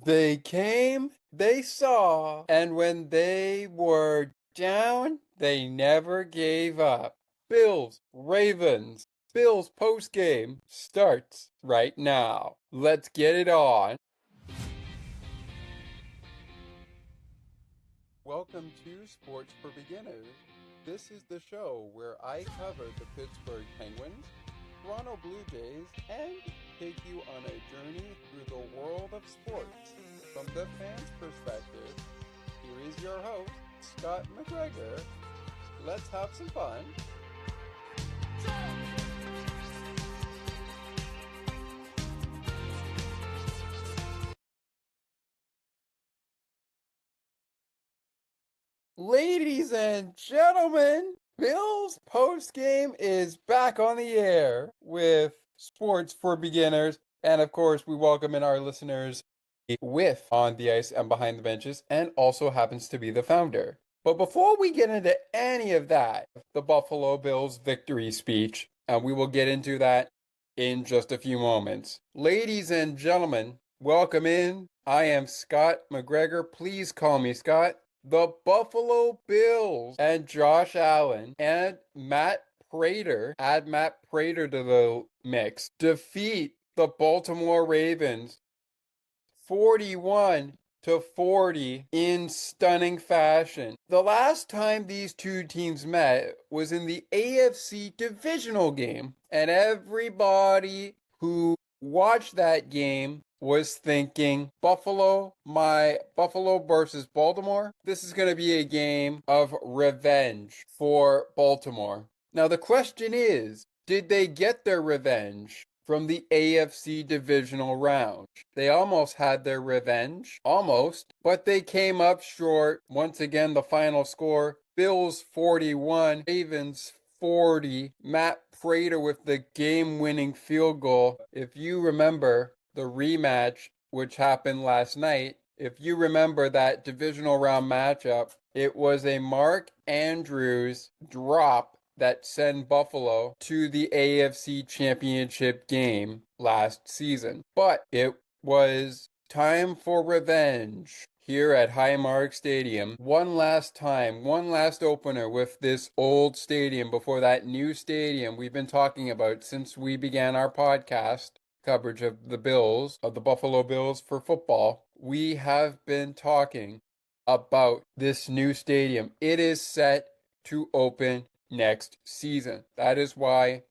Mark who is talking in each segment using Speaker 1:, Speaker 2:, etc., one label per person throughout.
Speaker 1: They came, they saw, and when they were down, they never gave up. Bills, Ravens, Bills postgame starts right now. Let's get it on. Welcome to Sports for Beginners. This is the show where I cover the Pittsburgh Penguins, Toronto Blue Jays, and take you on a journey through the world of sports. From the fans' perspective, here is your host, Scott McGregor. Let's have some fun. Ladies and gentlemen, Bills postgame is back on the air with Sports for Beginners. And of course, we welcome in our listeners with On the Ice and Behind the Benches, and also happens to be the founder. But before we get into any of that, the Buffalo Bills victory speech, and we will get into that in just a few moments. Ladies and gentlemen, welcome in. I am Scott McGregor. Please call me Scott. The Buffalo Bills and Josh Allen and Matt Prater, add Matt Prater to the mix, defeat the Baltimore Ravens 41-40 in stunning fashion. The last time these two teams met was in the AFC divisional game, and everybody who watched that game was thinking Buffalo versus Baltimore. This is going to be a game of revenge for Baltimore. Now the question is, did they get their revenge from the AFC divisional round? They almost had their revenge, almost, but they came up short. Once again, the final score, Bills 41, Ravens 40. Matt Prater with the game-winning field goal. If you remember the rematch, which happened last night, if you remember that divisional round matchup, it was a Mark Andrews drop that sent Buffalo to the AFC Championship game last season. But it was time for revenge here at Highmark Stadium. One last time, one last opener with this old stadium before that new stadium we've been talking about since we began our podcast coverage of the Bills, of the Buffalo Bills for football. We have been talking about this new stadium. It is set to open next season. That is why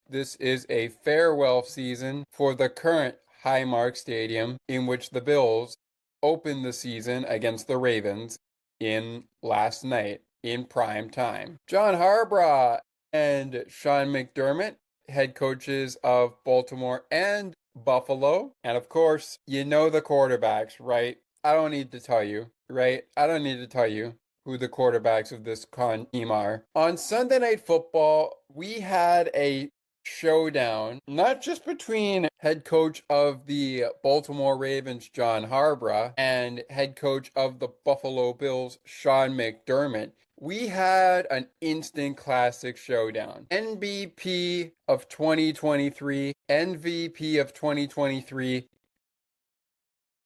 Speaker 1: this is a farewell season for the current Highmark Stadium, in which the Bills opened the season against the Ravens in last night in prime time. John Harbaugh and Sean McDermott, head coaches of Baltimore and Buffalo. And of course, you know the quarterbacks, right? I don't need to tell you, right? I don't need to tell you who the quarterbacks of this team are. On Sunday Night Football, we had a showdown, not just between head coach of the Baltimore Ravens, John Harbaugh, and head coach of the Buffalo Bills, Sean McDermott. We had an instant classic showdown. MVP of 2023,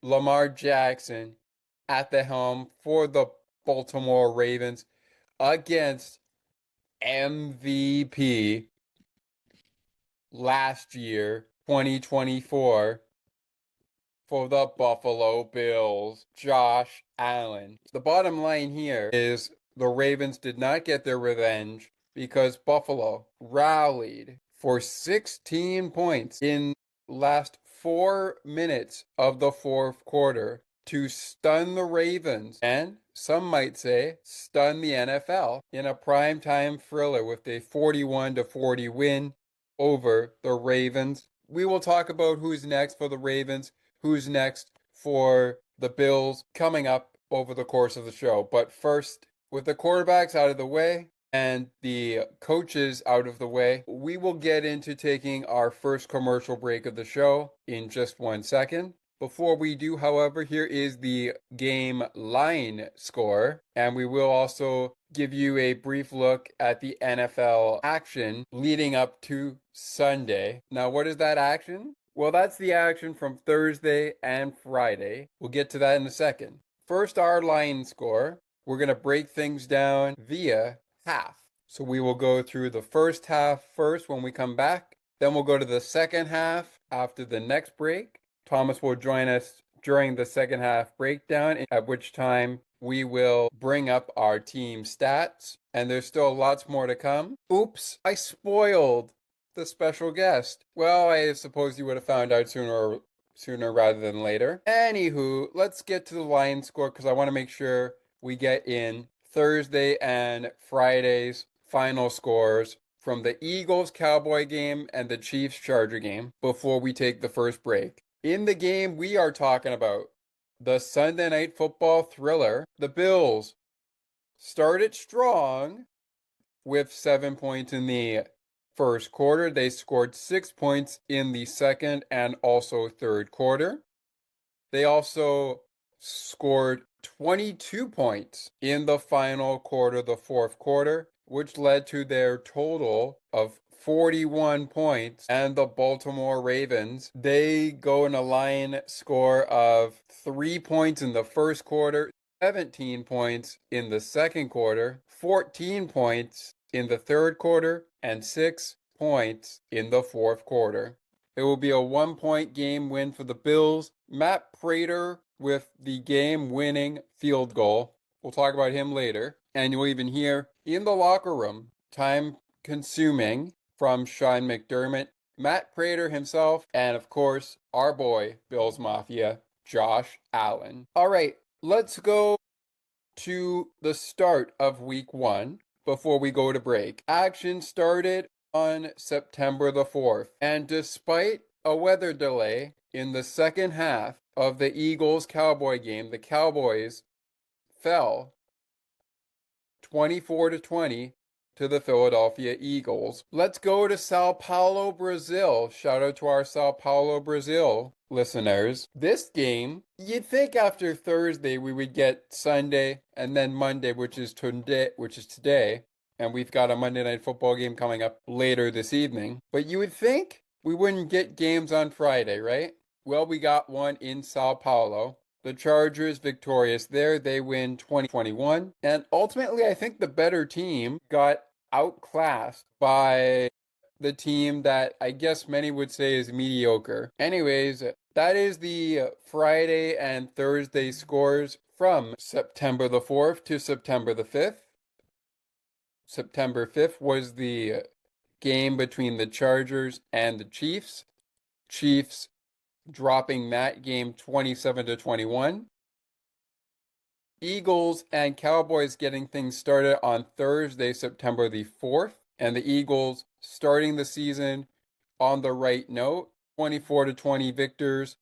Speaker 1: Lamar Jackson at the helm for the Baltimore Ravens against MVP last year, 2024, for the Buffalo Bills, Josh Allen. The bottom line here is the Ravens did not get their revenge because Buffalo rallied for 16 points in last 4 minutes of the fourth quarter to stun the Ravens and, some might say, stun the NFL in a primetime thriller with a 41-40 win over the Ravens. We will talk about who's next for the Ravens, who's next for the Bills coming up over the course of the show. But first, with the quarterbacks out of the way and the coaches out of the way, we will get into taking our first commercial break of the show in just 1 second. Before we do, however, here is the game line score, and we will also give you a brief look at the NFL action leading up to Sunday. Now, what is that action? Well, that's the action from Thursday and Friday. We'll get to that in a second. First, our line score. We're going to break things down via half. So we will go through the first half first when we come back. Then we'll go to the second half after the next break. Thomas will join us during the second half breakdown, at which time we will bring up our team stats. And there's still lots more to come. Oops, I spoiled the special guest. Well, I suppose you would have found out sooner rather than later. Anywho, let's get to the Lions score because I want to make sure we get in Thursday and Friday's final scores from the Eagles Cowboy game and the Chiefs Charger game before we take the first break. In the game we are talking about, the Sunday Night Football thriller, the Bills started strong with 7 points in the first quarter. They scored 6 points in the second and also third quarter. They also scored 22 points in the final quarter, the fourth quarter, which led to their total of 41 points. And the Baltimore Ravens, they go in a line score of 3 points in the first quarter, 17 points in the second quarter, 14 points in the third quarter, and 6 points in the fourth quarter. It will be a 1-point game win for the Bills. Matt Prater with the game-winning field goal. We'll talk about him later. And you'll even hear in the locker room, time-consuming from Sean McDermott, Matt Prater himself, and of course, our boy, Bills Mafia, Josh Allen. All right, let's go to the start of week 1 before we go to break. Action started on September the 4th, and despite a weather delay in the second half of the Eagles-Cowboy game, the Cowboys fell 24-20 to the Philadelphia Eagles. Let's go to Sao Paulo, Brazil. Shout out to our Sao Paulo, Brazil listeners. This game, you'd think after Thursday we would get Sunday and then Monday, which is today, and we've got a Monday Night Football game coming up later this evening. But you would think we wouldn't get games on Friday, right? Well, we got one in Sao Paulo. The Chargers victorious there. They win 20-21. And ultimately, I think the better team got outclassed by the team that I guess many would say is mediocre. Anyways, that is the Friday and Thursday scores from September the 4th to September the 5th. September 5th was the game between the Chargers and the Chiefs. Chiefs dropping that game 27-21. Eagles and Cowboys getting things started on Thursday, September the 4th, and the Eagles starting the season on the right note, 24-20 victors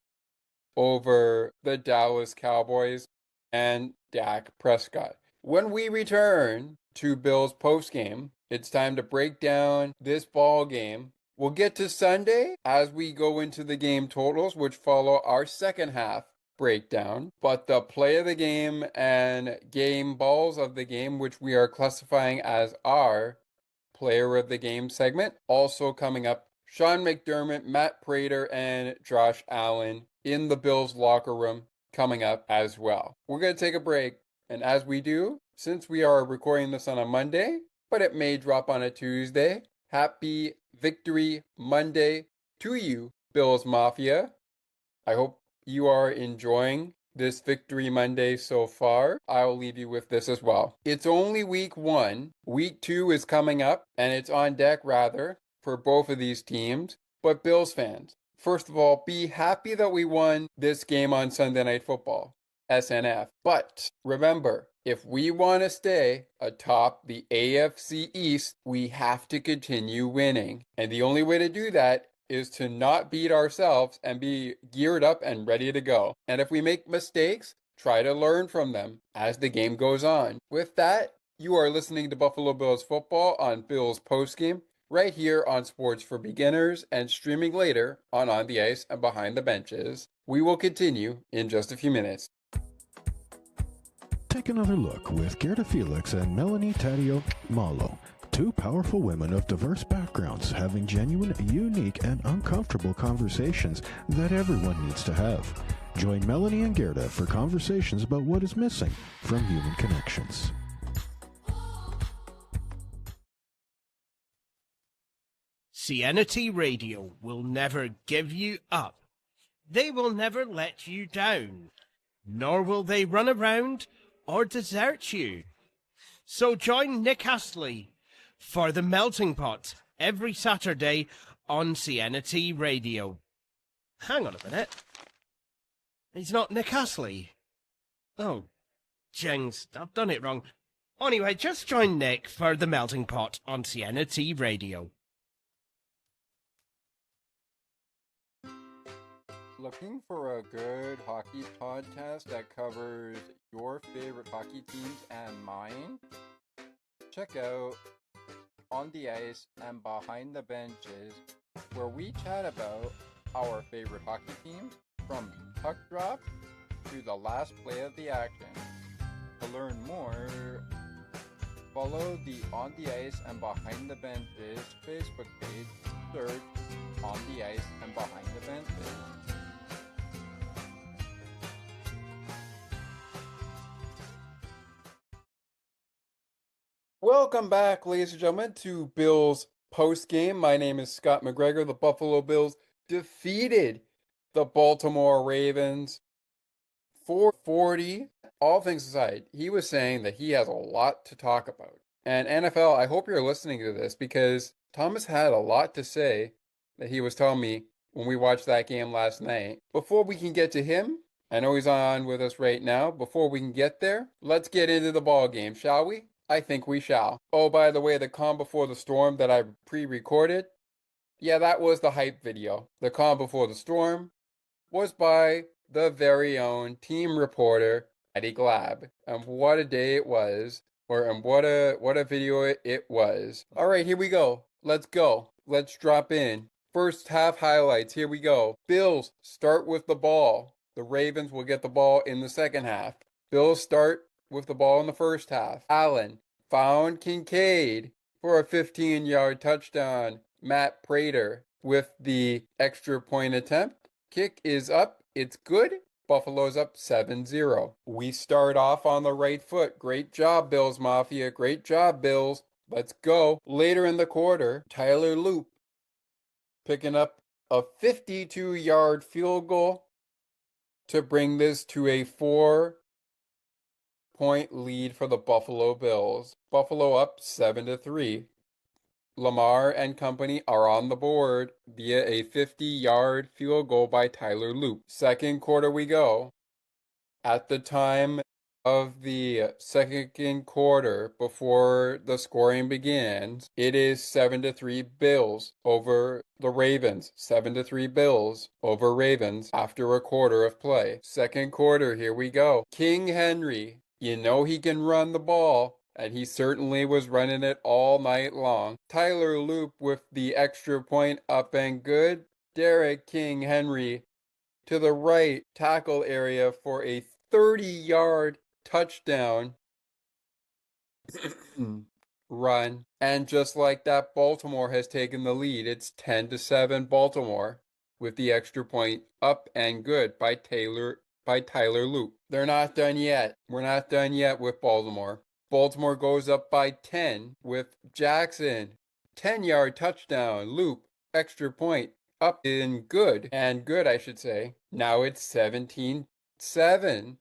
Speaker 1: over the Dallas Cowboys and Dak Prescott. When we return to Bills postgame, it's time to break down this ball game. We'll get to Sunday as we go into the game totals, which follow our second half breakdown. But the play of the game and game balls of the game, which we are classifying as our player of the game segment, also coming up. Sean McDermott, Matt Prater, and Josh Allen in the Bills locker room coming up as well. We're going to take a break. And as we do, since we are recording this on a Monday, but it may drop on a Tuesday, happy Victory Monday to you, Bills Mafia. I hope you are enjoying this Victory Monday so far. I'll leave you with this as well. It's only week 1. Week 2 is coming up, and it's on deck rather, for both of these teams. But Bills fans, first of all, be happy that we won this game on Sunday Night Football. S.N.F. But remember, if we want to stay atop the AFC East, we have to continue winning. And the only way to do that is to not beat ourselves and be geared up and ready to go. And if we make mistakes, try to learn from them as the game goes on. With that, you are listening to Buffalo Bills football on Bills Postgame, right here on Sports for Beginners and streaming later on the Ice and Behind the Benches. We will continue in just a few minutes.
Speaker 2: Take another look with Gerda Felix and Melanie Taddeo Malo. Two powerful women of diverse backgrounds having genuine, unique, and uncomfortable conversations that everyone needs to have. Join Melanie and Gerda for conversations about what is missing from human connections.
Speaker 3: S.N.F Radio will never give you up. They will never let you down, nor will they run around or desert you. So join Nick Astley for The Melting Pot every Saturday on S.N.F Radio. Hang on a minute. He's not Nick Astley. Oh, jings, I've done it wrong. Anyway, just join Nick for The Melting Pot on S.N.F Radio.
Speaker 1: Looking for a good hockey podcast that covers your favorite hockey teams and mine? Check out On the Ice and Behind the Benches, where we chat about our favorite hockey teams from puck drop to the last play of the action. To learn more, follow the On the Ice and Behind the Benches Facebook page. Search On the Ice and Behind the Benches. Welcome back, ladies and gentlemen, to Bills postgame. My name is Scott McGregor. The Buffalo Bills defeated the Baltimore Ravens 440. All things aside, he was saying that he has a lot to talk about. And NFL, I hope you're listening to this because Thomas had a lot to say that he was telling me when we watched that game last night. Before we can get to him, I know he's on with us right now. Before we can get there, let's get into the ball game, shall we? I think we shall. Oh, by the way, the calm before the storm that I pre-recorded, yeah, that was the hype video. The calm before the storm was by the very own team reporter, Eddie Glab. And what a day it was, and what a video it was. All right, here we go. Let's go. Let's drop in. First half highlights. Here we go. Bills start with the ball. The Ravens will get the ball in the second half. Bills start with the ball in the first half. Allen found Kincaid for a 15-yard touchdown. Matt Prater with the extra point attempt. Kick is up. It's good. Buffalo's up 7-0. We start off on the right foot. Great job, Bills Mafia. Great job, Bills. Let's go. Later in the quarter, Tyler Loop picking up a 52-yard field goal to bring this to a 4-point lead for the Buffalo Bills. Buffalo up 7-3. Lamar and company are on the board via a 50-yard field goal by Tyler Loop. Second quarter we go. At the time of the second quarter, before the scoring begins, it is 7-3 Bills over the Ravens. 7-3 Bills over Ravens after a quarter of play. Second quarter, here we go. King Henry, you know he can run the ball, and he certainly was running it all night long. Tyler Loop with the extra point up and good. Derek King Henry to the right tackle area for a 30-yard touchdown run. And just like that, Baltimore has taken the lead. It's 10-7 Baltimore with the extra point up and good by Tyler Loop. They're not done yet. We're not done yet with Baltimore. Baltimore goes up by 10 with Jackson. 10-yard touchdown. Loop, extra point, up and good, I should say. Now it's 17-7.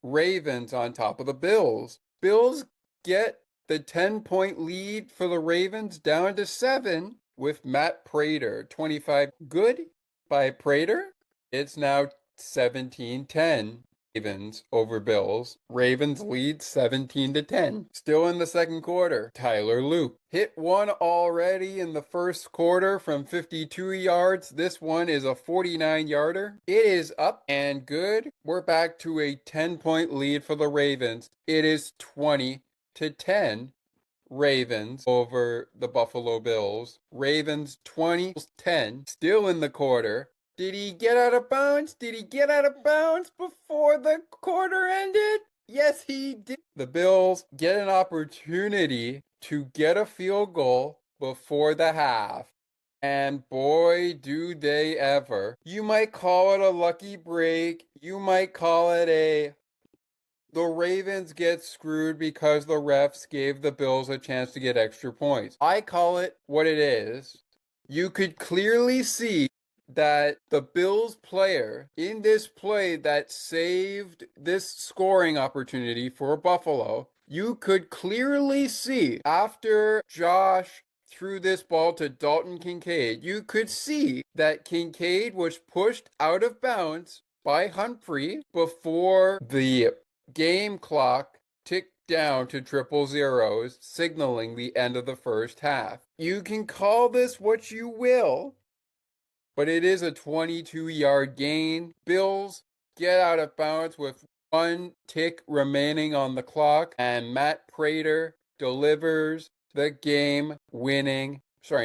Speaker 1: Ravens on top of the Bills. Bills get the 10-point lead for the Ravens down to 7 with Matt Prater. 25 good by Prater. It's now 17-10. Ravens over Bills. Ravens lead 17-10. Still in the second quarter. Tyler Loop hit one already in the first quarter from 52 yards. This one is a 49-yarder. It is up and good. We're back to a 10-point lead for the Ravens. It is 20-10. Ravens over the Buffalo Bills. Ravens 20-10. Still in the quarter. Did he get out of bounds? Did he get out of bounds before the quarter ended? Yes, he did. The Bills get an opportunity to get a field goal before the half. And boy, do they ever. You might call it a lucky break. You might call it the Ravens get screwed because the refs gave the Bills a chance to get extra points. I call it what it is. You could clearly see that the Bills player in this play that saved this scoring opportunity for Buffalo, you could clearly see after Josh threw this ball to Dalton Kincaid, you could see that Kincaid was pushed out of bounds by Humphrey before the game clock ticked down to triple zeros, signaling the end of the first half. You can call this what you will, but it is a 22-yard gain. Bills get out of bounds with one tick remaining on the clock, and Matt Prater delivers the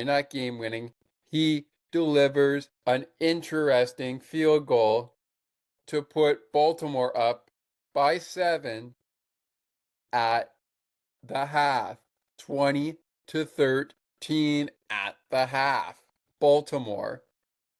Speaker 1: not game winning, he delivers an interesting field goal to put Baltimore up by 7 at the half, 20-13 at the half. Baltimore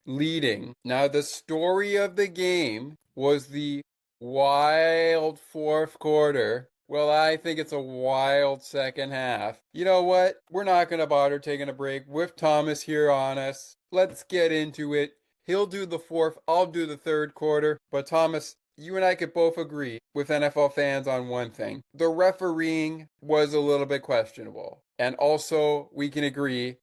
Speaker 1: leading. Now, the story of the game was the wild fourth quarter. Well, I think it's a wild second half. You know what? We're not going to bother taking a break with Thomas here on us. Let's get into it. He'll do the fourth, I'll do the third quarter. But Thomas, you and I could both agree with NFL fans on one thing. The refereeing was a little bit questionable. And also, we can agree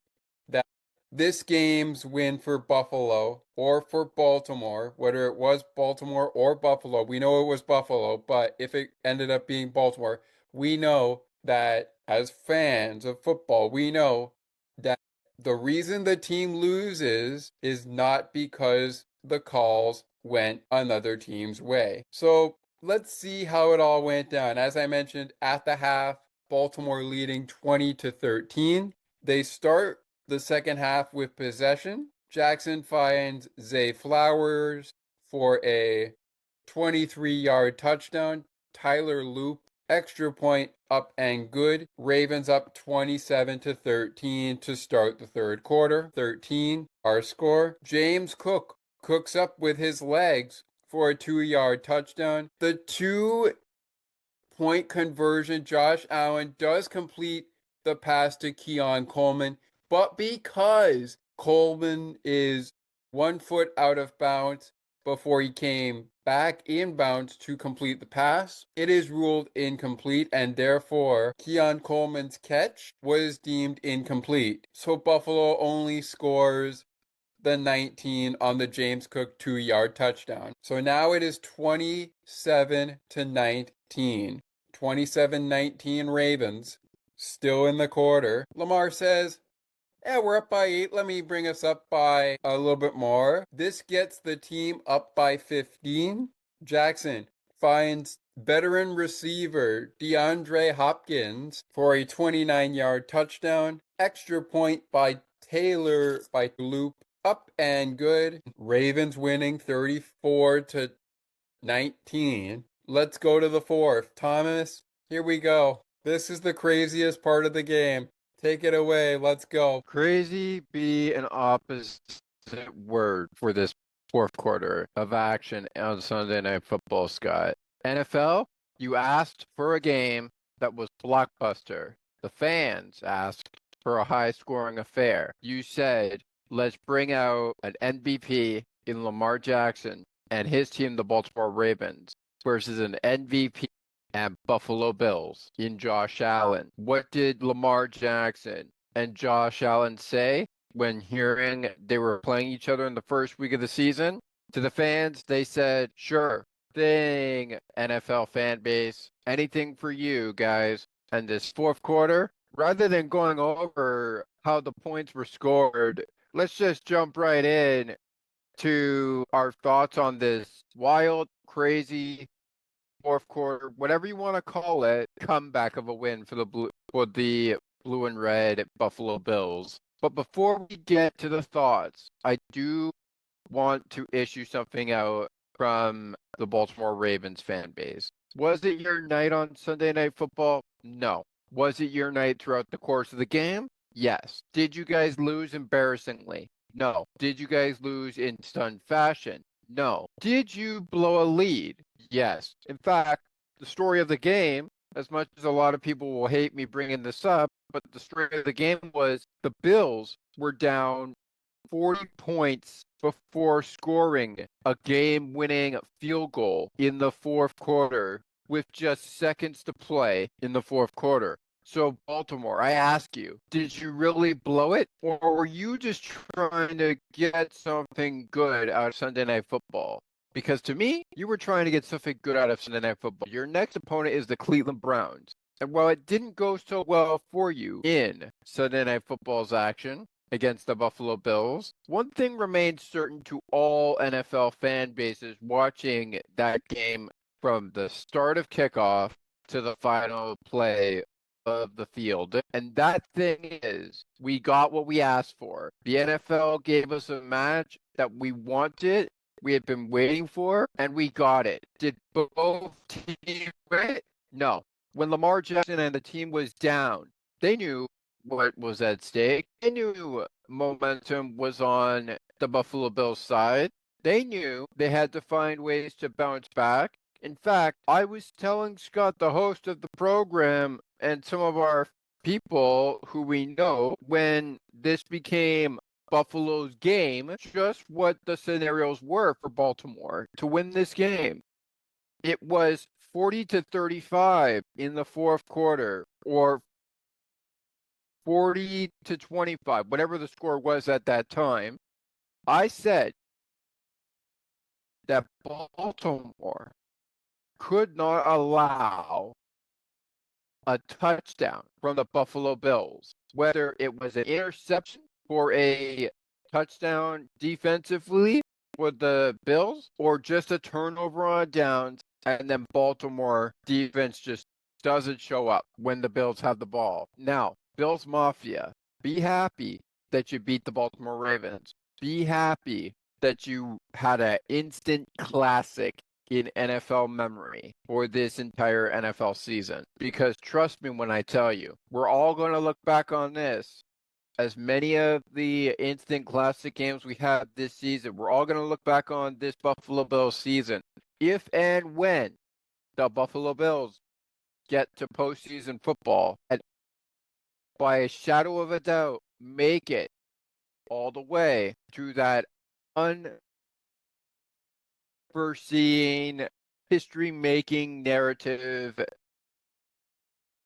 Speaker 1: that this game's win for Buffalo or for Baltimore, whether it was Baltimore or Buffalo, we know it was Buffalo, but if it ended up being Baltimore, we know that as fans of football, we know that the reason the team loses is not because the calls went another team's way. So let's see how it all went down. As I mentioned, at the half, Baltimore leading 20-13. They start the second half with possession. Jackson finds Zay Flowers for a 23-yard touchdown. Tyler Loop, extra point up and good. Ravens up 27-13 to start the third quarter. 13, our score. James Cook cooks up with his legs for a 2-yard touchdown. The 2-point conversion, Josh Allen does complete the pass to Keon Coleman, but because Coleman is 1 foot out of bounds before he came back inbounds to complete the pass, it is ruled incomplete, and therefore Keon Coleman's catch was deemed incomplete. So Buffalo only scores the 19 on the James Cook 2-yard touchdown. So now it is 27-19. 27-19 Ravens, still in the quarter. Lamar says, yeah, we're up by 8. Let me bring us up by a little bit more. This gets the team up by 15. Jackson finds veteran receiver DeAndre Hopkins for a 29-yard touchdown. Extra point by Taylor by Loop. Up and good. Ravens winning 34-19. Let's go to the fourth. Thomas, here we go. This is the craziest part of the game. Take it away. Let's go.
Speaker 4: Crazy be an opposite word for this fourth quarter of action on Sunday Night Football, Scott. NFL, you asked for a game that was blockbuster. The fans asked for a high-scoring affair. You said, let's bring out an MVP in Lamar Jackson and his team, the Baltimore Ravens, versus an MVP and Buffalo Bills in Josh Allen. What did Lamar Jackson and Josh Allen say when hearing they were playing each other in the first week of the season? To the fans, they said, sure thing, NFL fan base. Anything for you guys. And this fourth quarter, rather than going over how the points were scored, let's just jump right in to our thoughts on this wild, crazy fourth quarter, whatever you want to call it, comeback of a win for the blue and red Buffalo Bills. But before we get to the thoughts, I do want to issue something out from the Baltimore Ravens fan base. Was it your night on Sunday Night Football? No. Was it your night throughout the course of the game? Yes. Did you guys lose embarrassingly? No. Did you guys lose in stunned fashion? No. Did you blow a lead? Yes. In fact, the story of the game, as much as a lot of people will hate me bringing this up, but the story of the game was the Bills were down 40 points before scoring a game-winning field goal in the fourth quarter with just seconds to play in the fourth quarter. So, Baltimore, I ask you, did you really blow it? Or were you just trying to get something good out of Sunday Night Football? Because to me, you were trying to get something good out of Sunday Night Football. Your next opponent is the Cleveland Browns. And while it didn't go so well for you in Sunday Night Football's action against the Buffalo Bills, one thing remains certain to all NFL fan bases watching that game from the start of kickoff to the final play of the field. And that thing is, we got what we asked for. The NFL gave us a match that we wanted, we had been waiting for, and we got it. Did both teams win? No. When Lamar Jackson and the team was down, they knew what was at stake. They knew momentum was on the Buffalo Bills side. They knew they had to find ways to bounce back. In fact, I was telling Scott, the host of the program, and some of our people who we know, when this became Buffalo's game, just what the scenarios were for Baltimore to win this game. It was 40-35 in the fourth quarter, or 40-25, whatever the score was at that time. I said that Baltimore could not allow a touchdown from the Buffalo Bills, whether it was an interception for a touchdown defensively for the Bills or just a turnover on downs, and then Baltimore defense just doesn't show up when the Bills have the ball. Now, Bills Mafia, be happy that you beat the Baltimore Ravens. Be happy that you had an instant classic in NFL memory for this entire NFL season. Because trust me when I tell you, we're all going to look back on this. As many of the instant classic games we had this season, we're all going to look back on this Buffalo Bills season. If and when the Buffalo Bills get to postseason football and by a shadow of a doubt make it all the way to that unforeseen history-making narrative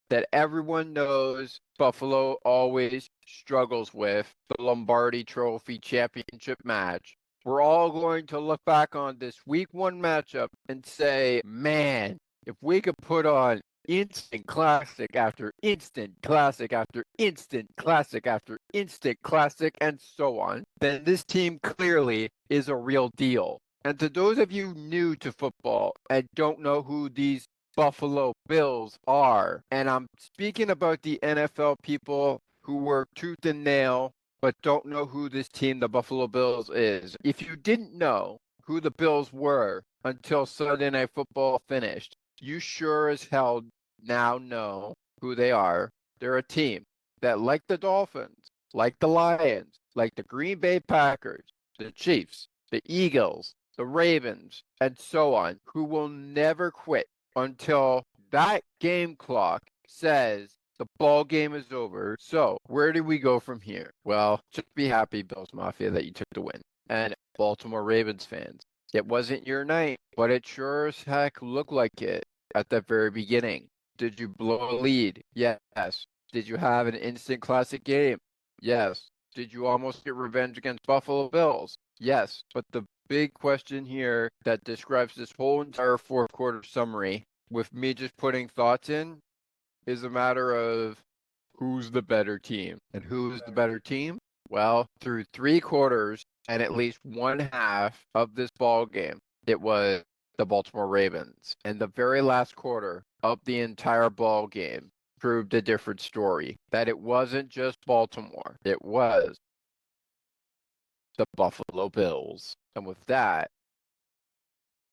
Speaker 4: that everyone knows Buffalo always struggles with, the Lombardi Trophy championship match. We're all going to look back on this week one matchup and say, man, if we could put on instant classic after instant classic after instant classic after instant classic and so on, then this team clearly is a real deal. And to those of you new to football and don't know who these Buffalo Bills are, and I'm speaking about the NFL people who were tooth and nail but don't know who this team, the Buffalo Bills, is. If you didn't know who the Bills were until Sunday Night Football finished, you sure as hell now know who they are. They're a team that, like the Dolphins, like the Lions, like the Green Bay Packers, the Chiefs, the Eagles, the Ravens, and so on, who will never quit until that game clock says the ball game is over. So where do we go from here? Well, just be happy, Bills Mafia, that you took the win. And Baltimore Ravens fans, it wasn't your night, but it sure as heck looked like it at the very beginning. Did you blow a lead? Yes. Did you have an instant classic game? Yes. Did you almost get revenge against Buffalo Bills? Yes. But the big question here that describes this whole entire fourth quarter summary, with me just putting thoughts in, is a matter of who's the better team. And who's the better team? Well, through 3 quarters and at least one half of this ball game, it was the Baltimore Ravens. And the very last quarter of the entire ball game proved a different story. That it wasn't just Baltimore. It was the Buffalo Bills. And with that,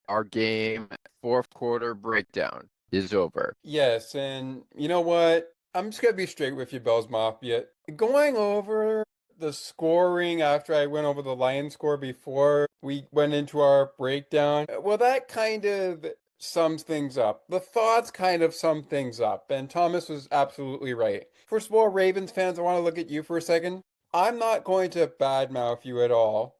Speaker 4: our game fourth quarter breakdown is over.
Speaker 1: Yes, and you know what? I'm just gonna be straight with you, Bills Mafia. Going over the scoring after I went over the Lions score before we went into our breakdown, well, that kind of sums things up. The thoughts kind of sum things up, and Thomas was absolutely right. First of all, Ravens fans, I want to look at you for a second. I'm not going to badmouth you at all.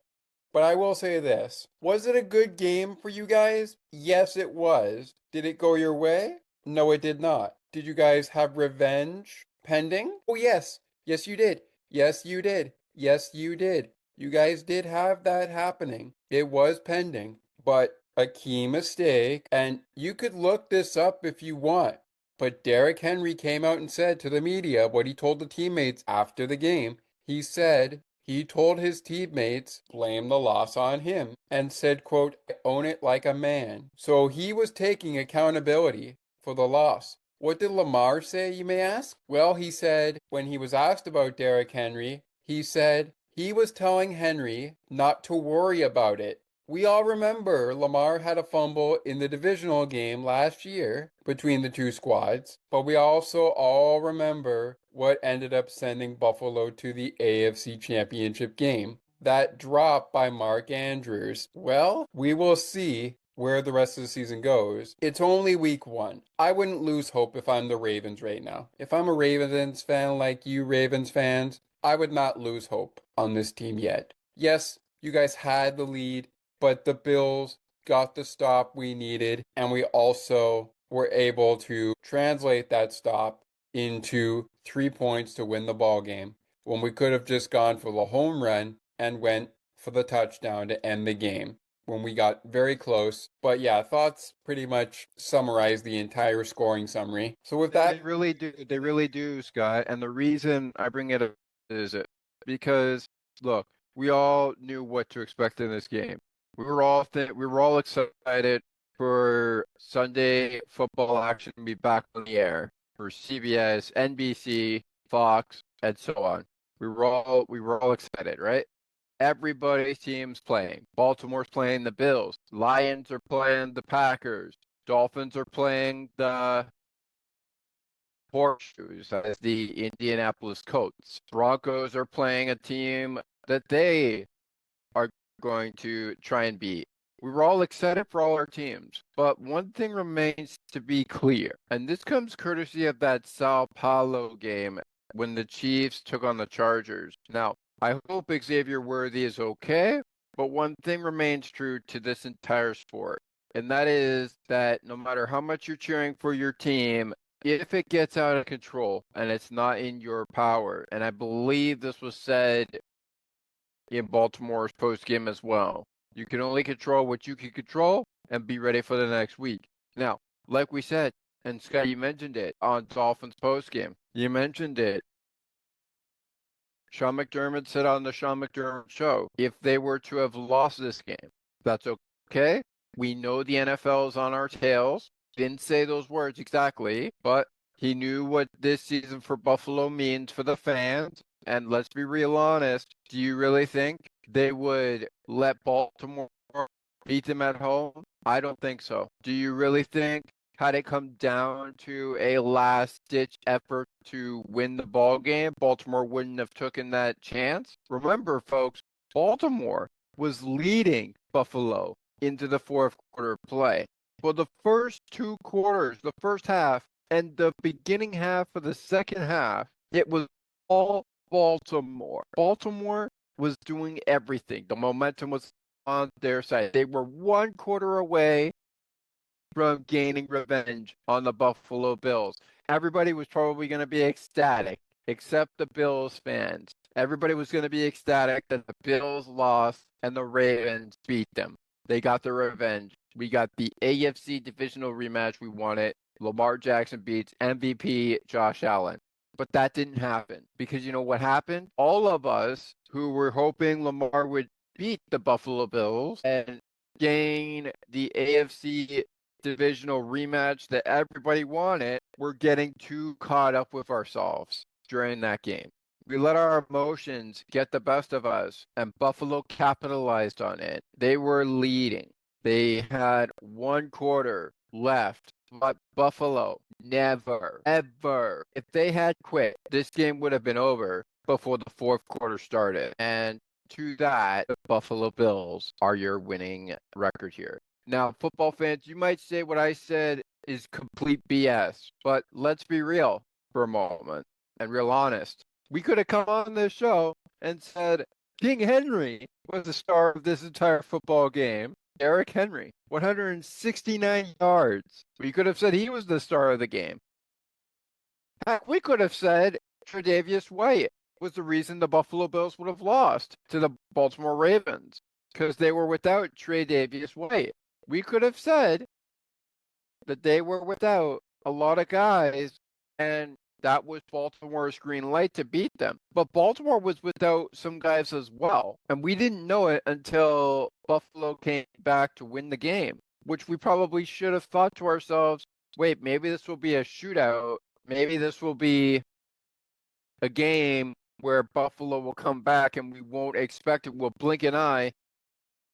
Speaker 1: But I will say this. Was it a good game for you guys? Yes, it was. Did it go your way? No, it did not. Did you guys have revenge pending? Oh, yes. Yes, you did. Yes, you did. Yes, you did. You guys did have that happening. It was pending, but a key mistake. And you could look this up if you want. But Derrick Henry came out and said to the media what he told the teammates after the game. He said he told his teammates blame the loss on him and said, quote, own it like a man. So he was taking accountability for the loss. What did Lamar say, you may ask? Well, he said when he was asked about Derrick Henry, he said he was telling Henry not to worry about it. We all remember Lamar had a fumble in the divisional game last year between the two squads, but we also all remember what ended up sending Buffalo to the AFC Championship game. That drop by Mark Andrews. Well, we will see where the rest of the season goes. It's only week one. I wouldn't lose hope if I'm the Ravens right now. If I'm a Ravens fan like you Ravens fans, I would not lose hope on this team yet. Yes, you guys had the lead, but the Bills got the stop we needed, and we also were able to translate that stop into 3 points to win the ball game when we could have just gone for the home run and went for the touchdown to end the game when we got very close. But yeah, thoughts pretty much summarize the entire scoring summary. So with
Speaker 4: They
Speaker 1: that,
Speaker 4: really do. They really do, Scott. And the reason I bring it up is because look, we all knew what to expect in this game. We were all excited for Sunday football action to be back on the air for CBS, NBC, Fox, and so on. We were all excited, right? Everybody's team's playing. Baltimore's playing the Bills. Lions are playing the Packers. Dolphins are playing the Horseshoes as the Indianapolis Colts. Broncos are playing a team that they are going to try and beat. We were all excited for all our teams, but one thing remains to be clear, and this comes courtesy of that Sao Paulo game when the Chiefs took on the Chargers. Now, I hope Xavier Worthy is okay, but one thing remains true to this entire sport, and that is that no matter how much you're cheering for your team, if it gets out of control and it's not in your power, and I believe this was said in Baltimore's post game as well, you can only control what you can control and be ready for the next week. Now, like we said, and Scott, you mentioned it on Dolphins post game. You mentioned it. Sean McDermott said on the Sean McDermott show, if they were to have lost this game, that's okay. We know the NFL is on our tails. Didn't say those words exactly, but he knew what this season for Buffalo means for the fans. And let's be real honest. Do you really think they would let Baltimore beat them at home? I don't think so. Do you really think had it come down to a last-ditch effort to win the ball game, Baltimore wouldn't have taken that chance? Remember, folks, Baltimore was leading Buffalo into the fourth quarter play. For the first two quarters, the first half and the beginning half of the second half, it was all Baltimore. Baltimore was doing everything. The momentum was on their side. They were one quarter away from gaining revenge on the Buffalo Bills. Everybody was probably going to be ecstatic, except the Bills fans. Everybody was going to be ecstatic that the Bills lost and the Ravens beat them. They got their revenge. We got the AFC divisional rematch we wanted. Lamar Jackson beats MVP Josh Allen. But that didn't happen because you know what happened? All of us who were hoping Lamar would beat the Buffalo Bills and gain the AFC divisional rematch that everybody wanted, we're getting too caught up with ourselves during that game. We let our emotions get the best of us, and Buffalo capitalized on it. They were leading. They had one quarter left But Buffalo, never, ever. If they had quit, this game would have been over before the fourth quarter started. And to that, the Buffalo Bills are your winning record here. Now, football fans, you might say what I said is complete BS, but let's be real for a moment and real honest. We could have come on this show and said King Henry was the star of this entire football game. Derrick Henry, 169 yards. We could have said he was the star of the game. Heck, we could have said Tre'Davious White was the reason the Buffalo Bills would have lost to the Baltimore Ravens because they were without Tre'Davious White. We could have said that they were without a lot of guys, and that was Baltimore's green light to beat them. But Baltimore was without some guys as well, and we didn't know it until Buffalo came back to win the game, which we probably should have thought to ourselves, wait, maybe this will be a shootout. Maybe this will be a game where Buffalo will come back and we won't expect it. We'll blink an eye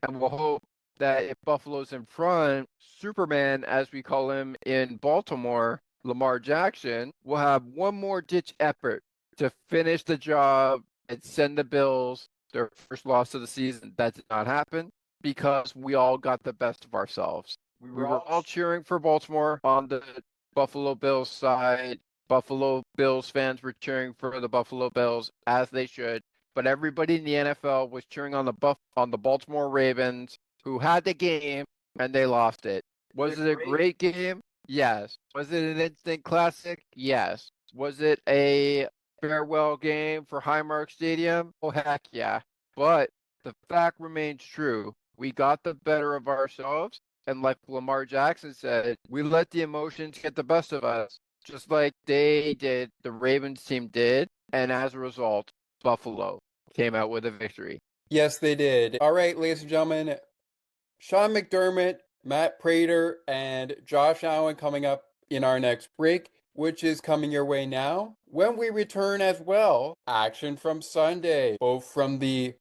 Speaker 4: and we'll hope that if Buffalo's in front, Superman, as we call him in Baltimore, Lamar Jackson, will have one more ditch effort to finish the job and send the Bills their first loss of the season. That did not happen because we all got the best of ourselves. We were all cheering for Baltimore on the Buffalo Bills side. Buffalo Bills fans were cheering for the Buffalo Bills, as they should. But everybody in the NFL was cheering on the Baltimore Ravens, who had the game, and they lost it. Was it a great game? Yes. Was it an instant classic? Yes. Was it a farewell game for Highmark Stadium? Oh, heck yeah. But the fact remains true. We got the better of ourselves, and like Lamar Jackson said, we let the emotions get the best of us, just like they did, the Ravens team did, and as a result, Buffalo came out with a victory.
Speaker 1: Yes, they did. All right, ladies and gentlemen, Sean McDermott, Matt Prater, and Josh Allen coming up in our next break, which is coming your way now. When we return as well, action from Sunday, both from the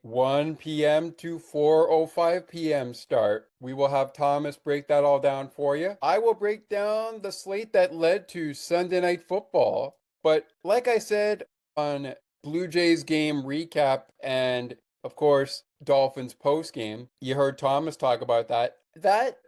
Speaker 1: 1 p.m. to 4:05 p.m. start. We will have Thomas break that all down for you. I will break down the slate that led to Sunday Night Football. But like I said on Blue Jays game recap and, of course, Dolphins postgame, you heard Thomas talk about that. That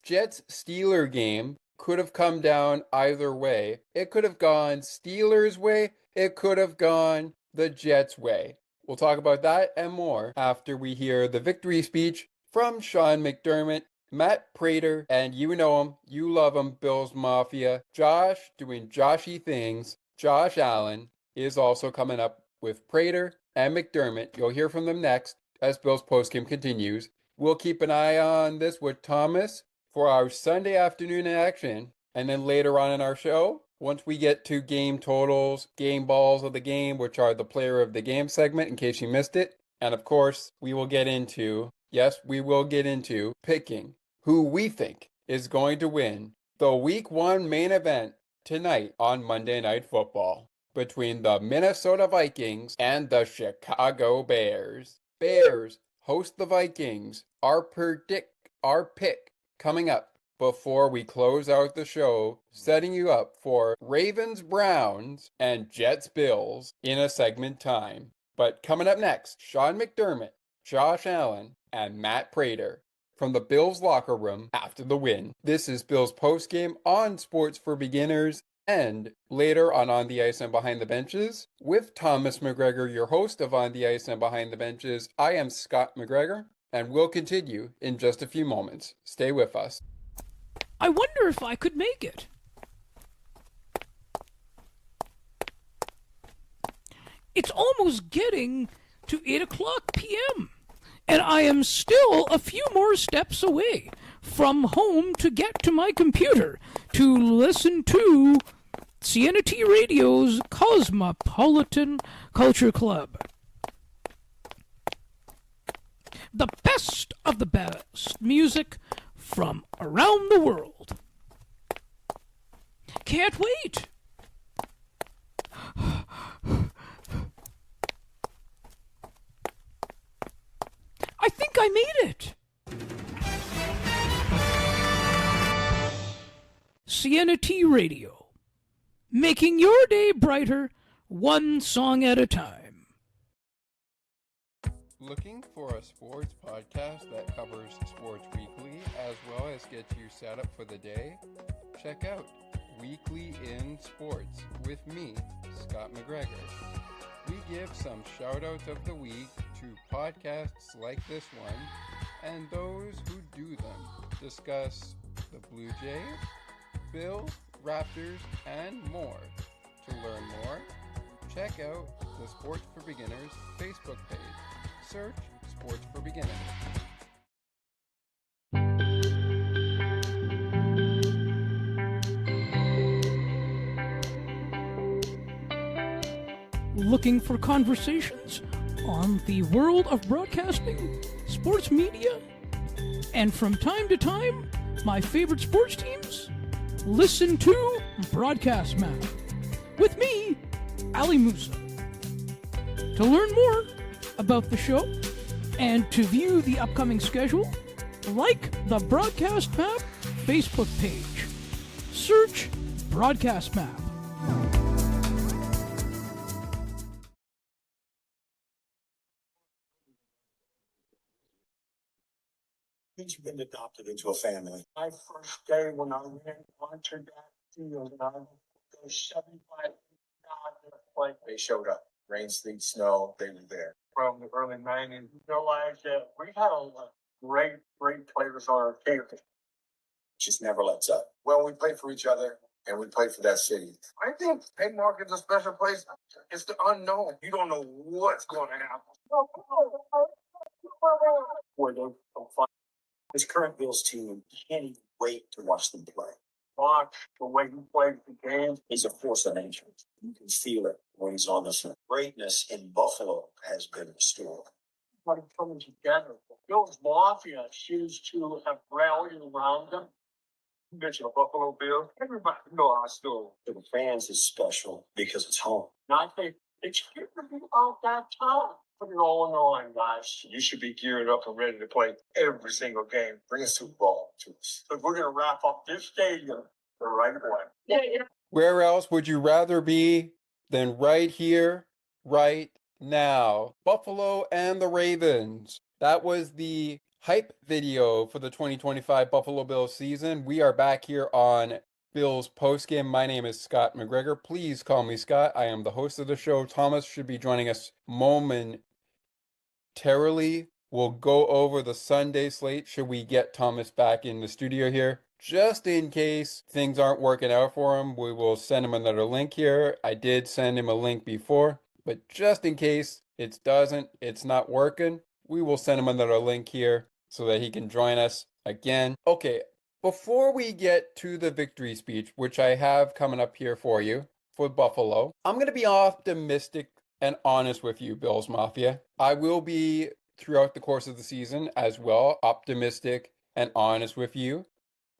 Speaker 1: Jets-Steeler game could have come down either way. It could have gone Steelers' way. It could have gone the Jets' way. We'll talk about that and more after we hear the victory speech from Sean McDermott, Matt Prater, and you know him, you love him, Bills Mafia. Josh doing Joshy things. Josh Allen is also coming up with Prater and McDermott. You'll hear from them next as Bills postgame continues. We'll keep an eye on this with Thomas for our Sunday afternoon action. And then later on in our show, once we get to game totals, game balls of the game, which are the player of the game segment in case you missed it. And of course, we will get into picking who we think is going to win the Week 1 main event tonight on Monday Night Football between the Minnesota Vikings and the Chicago Bears. Bears host the Vikings. Our pick coming up before we close out the show, setting you up for Ravens Browns and Jets Bills in a segment time. But coming up next, Sean McDermott, Josh Allen, and Matt Prater from the Bills locker room after the win. This is Bills postgame on Sports for Beginners and later on the Ice and Behind the Benches with Thomas McGregor, your host of On the Ice and Behind the Benches. I am Scott McGregor, and we'll continue in just a few moments. Stay with us.
Speaker 5: I wonder if I could make it. It's almost getting to 8 o'clock p.m., and I am still a few more steps away from home to get to my computer to listen to CNT Radio's Cosmopolitan Culture Club. The best of the best music from around the world. Can't wait. I think I made it. CNT Radio, making your day brighter, one song at a time.
Speaker 1: Looking for a sports podcast that covers sports weekly as well as gets you set up for the day? Check out Weekly in Sports with me, Scott McGregor. We give some shout-outs of the week to podcasts like this one and those who do them. Discuss the Blue Jays, Bills, Raptors, and more. To learn more, check out the Sports for Beginners Facebook page. Search Sports for Beginners.
Speaker 5: Looking for conversations on the world of broadcasting, sports media, and from time to time, my favorite sports teams? Listen to Broadcast Map with me, Ali Musa. To learn more about the show and to view the upcoming schedule, like the Broadcast Map Facebook page. Search Broadcast Map.
Speaker 6: You've been adopted into a family. My first day when I ran onto that field, and I was 75 like they showed up. Rain, sleet, snow, they were there. From the early 90s, we realized that we had a lot of great players on our team. Just never lets up. Well, we played for each other, and we played for that city. I think Haymarket is a special place. It's the unknown. You don't know what's going to happen. Where they don't find this current Bills team, can't even wait to watch them play. Watch the way he plays the game. He's a force of nature. You can feel it when he's on the field. Greatness in Buffalo has been restored. Everybody coming together. Bills Mafia seems to have rallied around them. You mentioned the Buffalo Bills. Everybody knows our story. For the fans, is special because it's home. And I think it's good to be out that time. Put it all on the line, guys. You should be geared up and ready to play every single game. Bring a Super Bowl to us. But we're going to wrap up this stadium the right way.
Speaker 1: Where else would you rather be than right here, right now? Buffalo and the Ravens. That was the hype video for the 2025 Buffalo Bills season. We are back here on Bills postgame. My name is Scott McGregor. Please call me Scott. I am the host of the show. Thomas should be joining us momentarily. We'll go over the Sunday slate should we get Thomas back in the studio here. Just in case things aren't working out for him, we will send him another link here. I did send him a link before, but just in case it's not working, we will send him another link here so that he can join us again. Okay, before we get to the victory speech, which I have coming up here for you, for Buffalo, I'm going to be optimistic and honest with you, Bills Mafia. I will be, throughout the course of the season as well, optimistic and honest with you,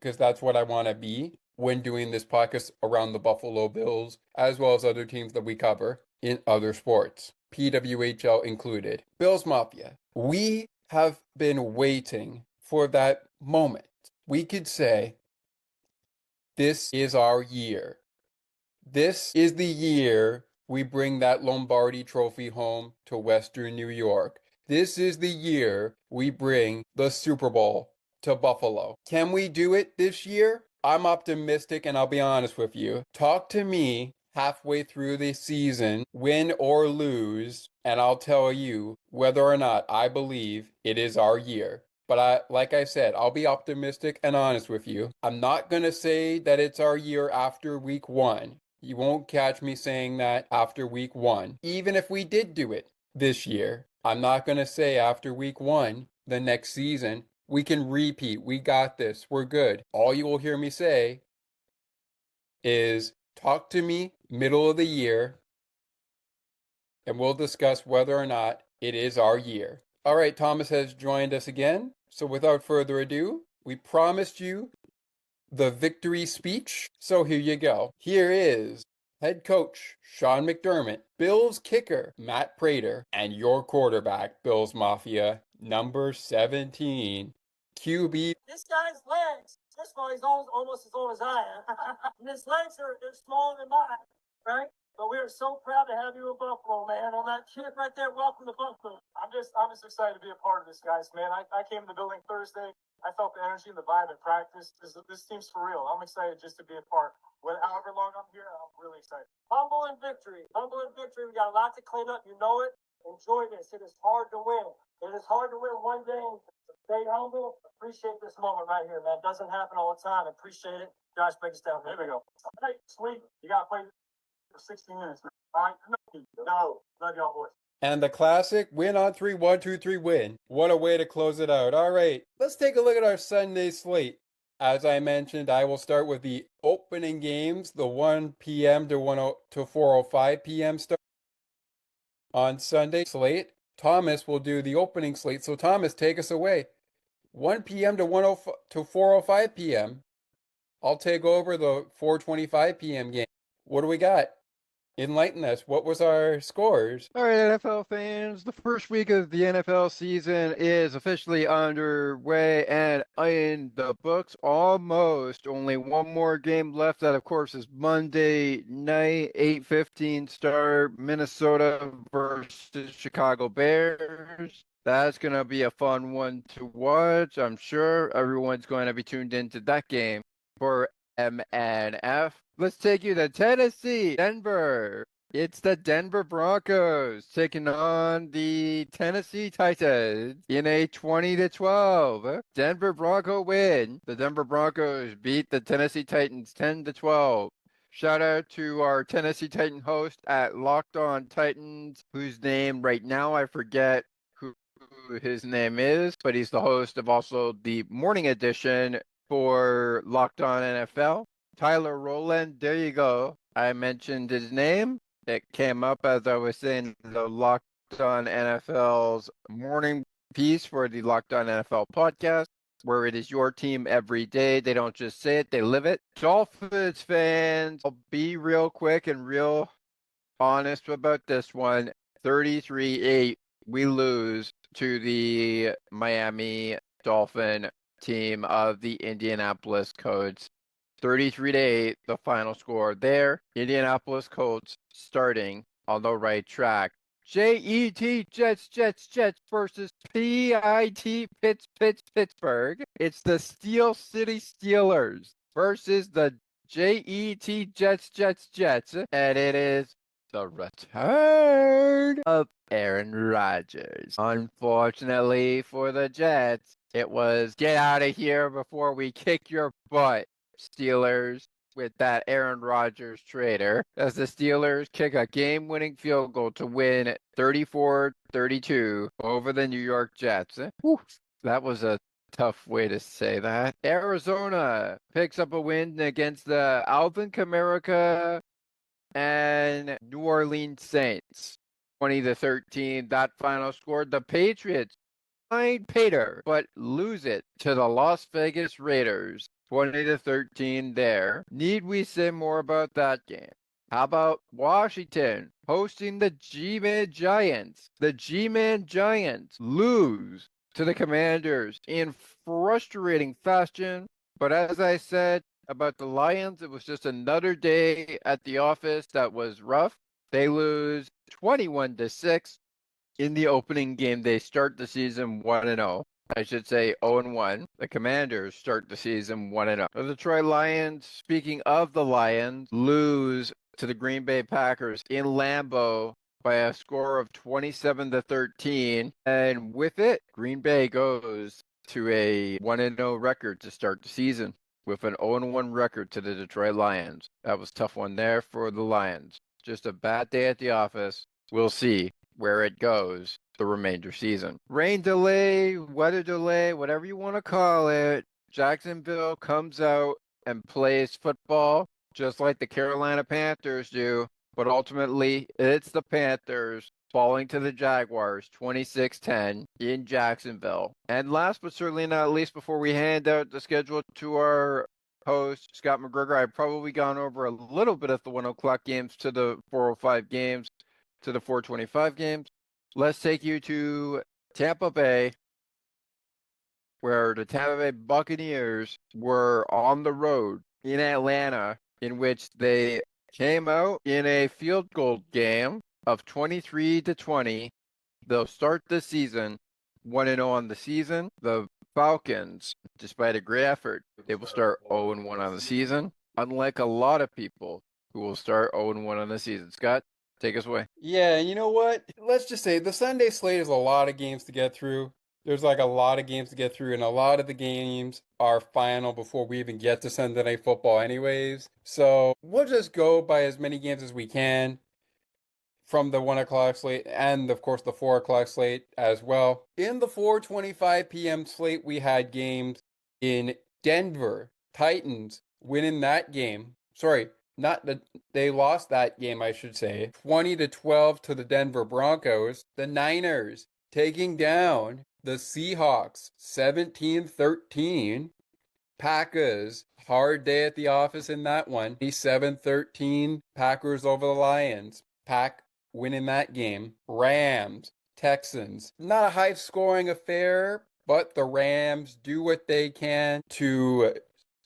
Speaker 1: because that's what I want to be when doing this podcast around the Buffalo Bills, as well as other teams that we cover in other sports, PWHL included. Bills Mafia, we have been waiting for that moment. We could say, this is our year. This is the year we bring that Lombardi trophy home to Western New York. This is the year we bring the Super Bowl to Buffalo. Can we do it this year? I'm optimistic, and I'll be honest with you. Talk to me halfway through the season, win or lose, and I'll tell you whether or not I believe it is our year. But like I said, I'll be optimistic and honest with you. I'm not going to say that it's our year after week 1. You won't catch me saying that after week 1. Even if we did do it this year, I'm not going to say after week 1, the next season, we can repeat. We got this. We're good. All you will hear me say is, talk to me middle of the year, and we'll discuss whether or not it is our year. All right, Thomas has joined us again. So without further ado, we promised you the victory speech. So here you go. Here is head coach Sean McDermott, Bills kicker Matt Prater, and your quarterback, Bills Mafia, number 17, QB.
Speaker 7: This guy's legs
Speaker 6: First of all, he's almost as old as I am. And his legs they're smaller than mine, right? But we are so proud to have you in Buffalo, man. On that kid right there, welcome to Buffalo. I'm just excited to be a part of this, guys, man. I came in the building Thursday. I felt the energy and the vibe at practice. This team's for real. I'm excited just to be a part. However long I'm here, I'm really excited. Humble and victory. Humble and victory. We got a lot to clean up. You know it. Enjoy this. It is hard to win. It is hard to win one game. Stay humble. Appreciate this moment right here, man. It doesn't happen all the time. Appreciate it. Josh, break us down. There we go. Hey, sweet. You got to play for 60 minutes, man. All right? No. Love y'all, boys.
Speaker 1: And the classic win on three, 1-2-3 win. What a way to close it out. All right, let's take a look at our Sunday slate. As I mentioned, I will start with the opening games, the 1 p.m. to 4:05 p.m. start on Sunday slate. Thomas will do the opening slate. So Thomas, take us away. 1 p.m. to 4:05 p.m. I'll take over the 4:25 p.m. game. What do we got? Enlighten us. What was our scores?
Speaker 4: All right, NFL fans, the first week of the NFL season is officially underway and in the books almost. Only one more game left. That, of course, is Monday night, 8:15 start, Minnesota versus Chicago Bears. That's going to be a fun one to watch. I'm sure everyone's going to be tuned into that game for M&F. Let's take you to Tennessee, Denver. It's the Denver Broncos taking on the Tennessee Titans in a 20-12 Denver Bronco win. The Denver Broncos beat the Tennessee Titans 10-12. Shout out to our Tennessee Titan host at Locked On Titans, whose name right now I forget who his name is, but he's the host of also the morning edition for Locked On NFL. Tyler Rowland, there you go. I mentioned his name. It came up as I was saying the Locked On NFL's morning piece for the Locked On NFL podcast, where it is your team every day. They don't just say it, they live it. Dolphins fans, I'll be real quick and real honest about this one. 33-8, we lose to the Miami Dolphin team of the Indianapolis Colts. 33-8, the final score there. Indianapolis Colts starting on the right track. Jet, Jets versus PIT, Pittsburgh. It's the Steel City Steelers versus the Jet, Jets. And it is the return of Aaron Rodgers. Unfortunately for the Jets, it was get out of here before we kick your butt, Steelers, with that Aaron Rodgers traitor, as the Steelers kick a game-winning field goal to win 34-32 over the New York Jets. Whew, that was a tough way to say that. Arizona picks up a win against the Alvin Kamara and New Orleans Saints. 20-13, that final score. The Patriots find Pater, but lose it to the Las Vegas Raiders. 20-13 there. Need we say more about that game? How about Washington hosting the G-Man Giants? The G-Man Giants lose to the Commanders in frustrating fashion. But as I said about the Lions, it was just another day at the office that was rough. They lose 21-6 in the opening game. They start the season 1-0. I should say 0-1. The Commanders start the season 1-0. The Detroit Lions, speaking of the Lions, lose to the Green Bay Packers in Lambeau by a score of 27-13. And with it, Green Bay goes to a 1-0 record to start the season with an 0-1 record to the Detroit Lions. That was a tough one there for the Lions. Just a bad day at the office. We'll see where it goes the remainder season. Rain delay, weather delay, whatever you want to call it, Jacksonville comes out and plays football just like the Carolina Panthers do, but ultimately it's the Panthers falling to the Jaguars 26-10 in Jacksonville. And last but certainly not least, before we hand out the schedule to our host, Scott McGregor, I've probably gone over a little bit of the 1 o'clock games to the 4:05 games to the 4:25 games. Let's take you to Tampa Bay, where the Tampa Bay Buccaneers were on the road in Atlanta, in which they came out in a field goal game of 23-20. They'll start the season 1-0 on the season. The Falcons, despite a great effort, they will start 0-1 on the season, unlike a lot of people who will start 0-1 on the season. Scott, take us away.
Speaker 1: Yeah, you know what? Let's just say the Sunday slate is a lot of games to get through. There's like a lot of games to get through, and a lot of the games are final before we even get to Sunday Night Football, anyways. So we'll just go by as many games as we can from the 1 o'clock slate and, of course, the 4 o'clock slate as well. In the 4:25 p.m. slate, we had games in Denver, Titans winning that game. Sorry, not that they lost that game, I should say. 20-12 to the Denver Broncos. The Niners taking down the Seahawks 17-13. Packers, hard day at the office in that one. 7-13, Packers over the Lions. Pack winning that game. Rams, Texans. Not a high scoring affair, but the Rams do what they can to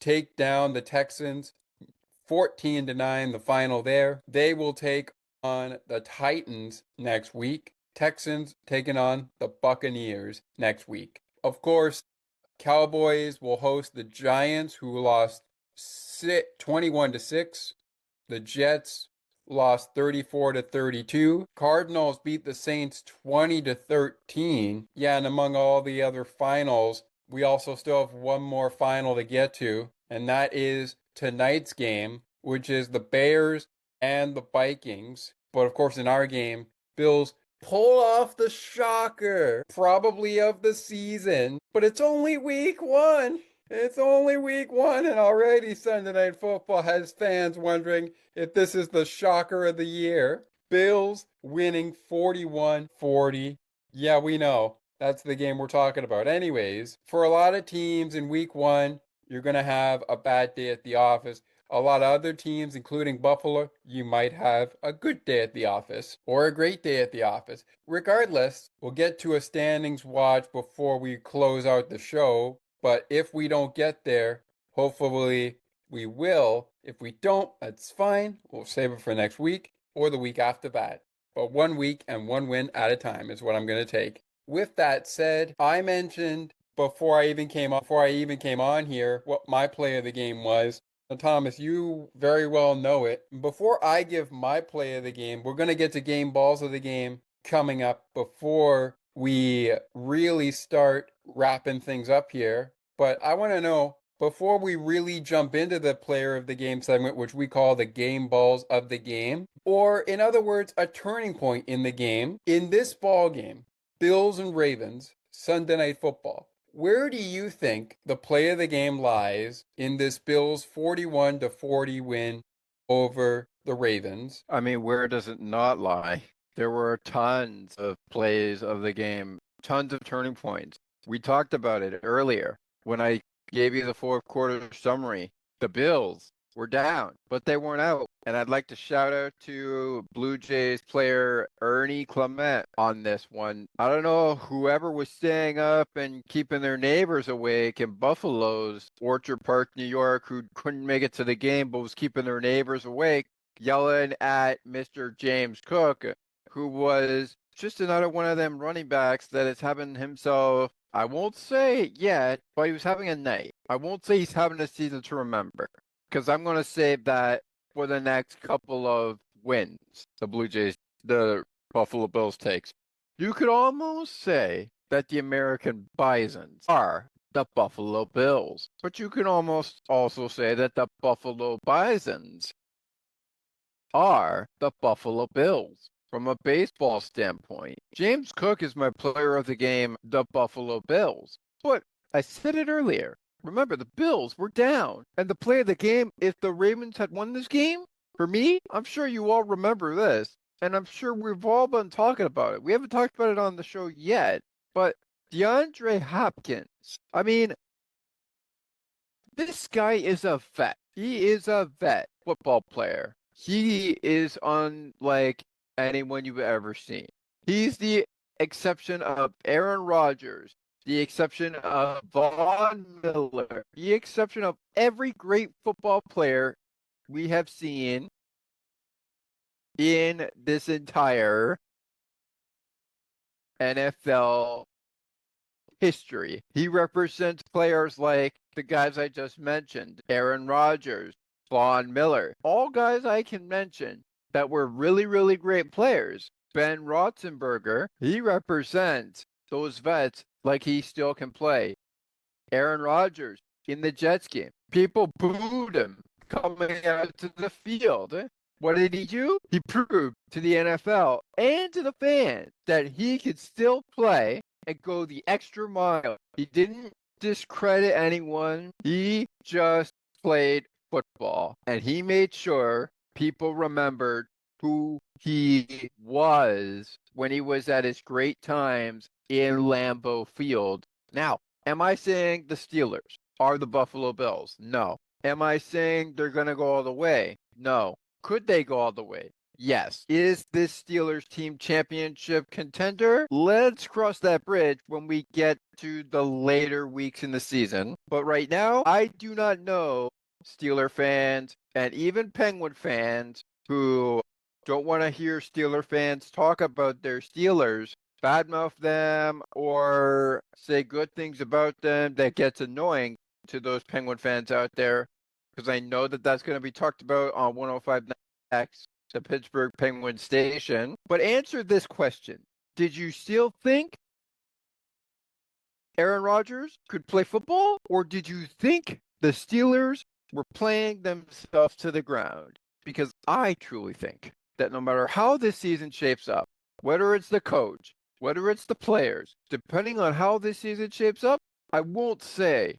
Speaker 1: take down the Texans. 14-9, the final there. They will take on the Titans next week. Texans taking on the Buccaneers next week. Of course, Cowboys will host the Giants, who lost 21-6. The Jets lost 34-32. Cardinals beat the Saints 20-13. Yeah, and among all the other finals, we also still have one more final to get to, and that is tonight's game, which is the Bears and the Vikings. But of course, in our game, Bills pull off the shocker, probably of the season, but it's only week one. It's only week one, and already Sunday Night Football has fans wondering if this is the shocker of the year. Bills winning 41-40. Yeah, we know. That's the game we're talking about. Anyways, for a lot of teams in week one, you're going to have a bad day at the office. A lot of other teams, including Buffalo, you might have a good day at the office or a great day at the office. Regardless, we'll get to a standings watch before we close out the show. But if we don't get there, hopefully we will. If we don't, that's fine. We'll save it for next week or the week after that. But 1 week and one win at a time is what I'm going to take. With that said, I mentioned before I even came on here what my play of the game was. Now, Thomas, you very well know it. Before I give my play of the game, we're going to get to game balls of the game coming up before we really start wrapping things up here. But I want to know, before we really jump into the player of the game segment, which we call the game balls of the game, or in other words, a turning point in the game, in this ball game, Bills and Ravens, Sunday Night Football. Where do you think the play of the game lies in this Bills 41-40 win over the Ravens?
Speaker 4: I mean, where does it not lie? There were tons of plays of the game, tons of turning points. We talked about it earlier when I gave you the fourth quarter summary. The Bills were down, but they weren't out. And I'd like to shout out to Blue Jays player Ernie Clement on this one. I don't know whoever was staying up and keeping their neighbors awake in Buffalo's Orchard Park, New York, who couldn't make it to the game but was keeping their neighbors awake, yelling at Mr. James Cook, who was just another one of them running backs that is having himself, I won't say yet, but he was having a night. I won't say he's having a season to remember, because I'm going to save that for the next couple of wins the Buffalo Bills takes. You could almost say that the American Bisons are the Buffalo Bills, but you can almost also say that the Buffalo Bisons are the Buffalo Bills. From a baseball standpoint, James Cook is my player of the game, the Buffalo Bills. But I said it earlier. Remember, the Bills were down. And the play of the game, if the Ravens had won this game, for me, I'm sure you all remember this. And I'm sure we've all been talking about it. We haven't talked about it on the show yet. But DeAndre Hopkins, I mean, this guy is a vet. He is a vet football player. He is unlike anyone you've ever seen. He's the exception of Aaron Rodgers, the exception of Von Miller, the exception of every great football player we have seen in this entire NFL history. He represents players like the guys I just mentioned, Aaron Rodgers, Von Miller, all guys I can mention that were really, really great players. Ben Roethlisberger, he represents those vets like he still can play. Aaron Rodgers in the Jets game, people booed him coming out to the field. What did he do? He proved to the NFL and to the fans that he could still play and go the extra mile. He didn't discredit anyone. He just played football. And he made sure people remembered who he was when he was at his great times in Lambeau Field. Now, am I saying the Steelers are the Buffalo Bills? No. Am I saying they're going to go all the way? No. Could they go all the way? Yes. Is this Steelers team championship contender? Let's cross that bridge when we get to the later weeks in the season. But right now, I do not know Steeler fans and even Penguin fans who don't want to hear Steeler fans talk about their Steelers, badmouth them, or say good things about them that gets annoying to those Penguin fans out there, because I know that that's going to be talked about on 105.9X, the Pittsburgh Penguin station. But answer this question. Did you still think Aaron Rodgers could play football, or did you think the Steelers were playing themselves to the ground? Because I truly think that no matter how this season shapes up, whether it's the coach, whether it's the players, depending on how this season shapes up, I won't say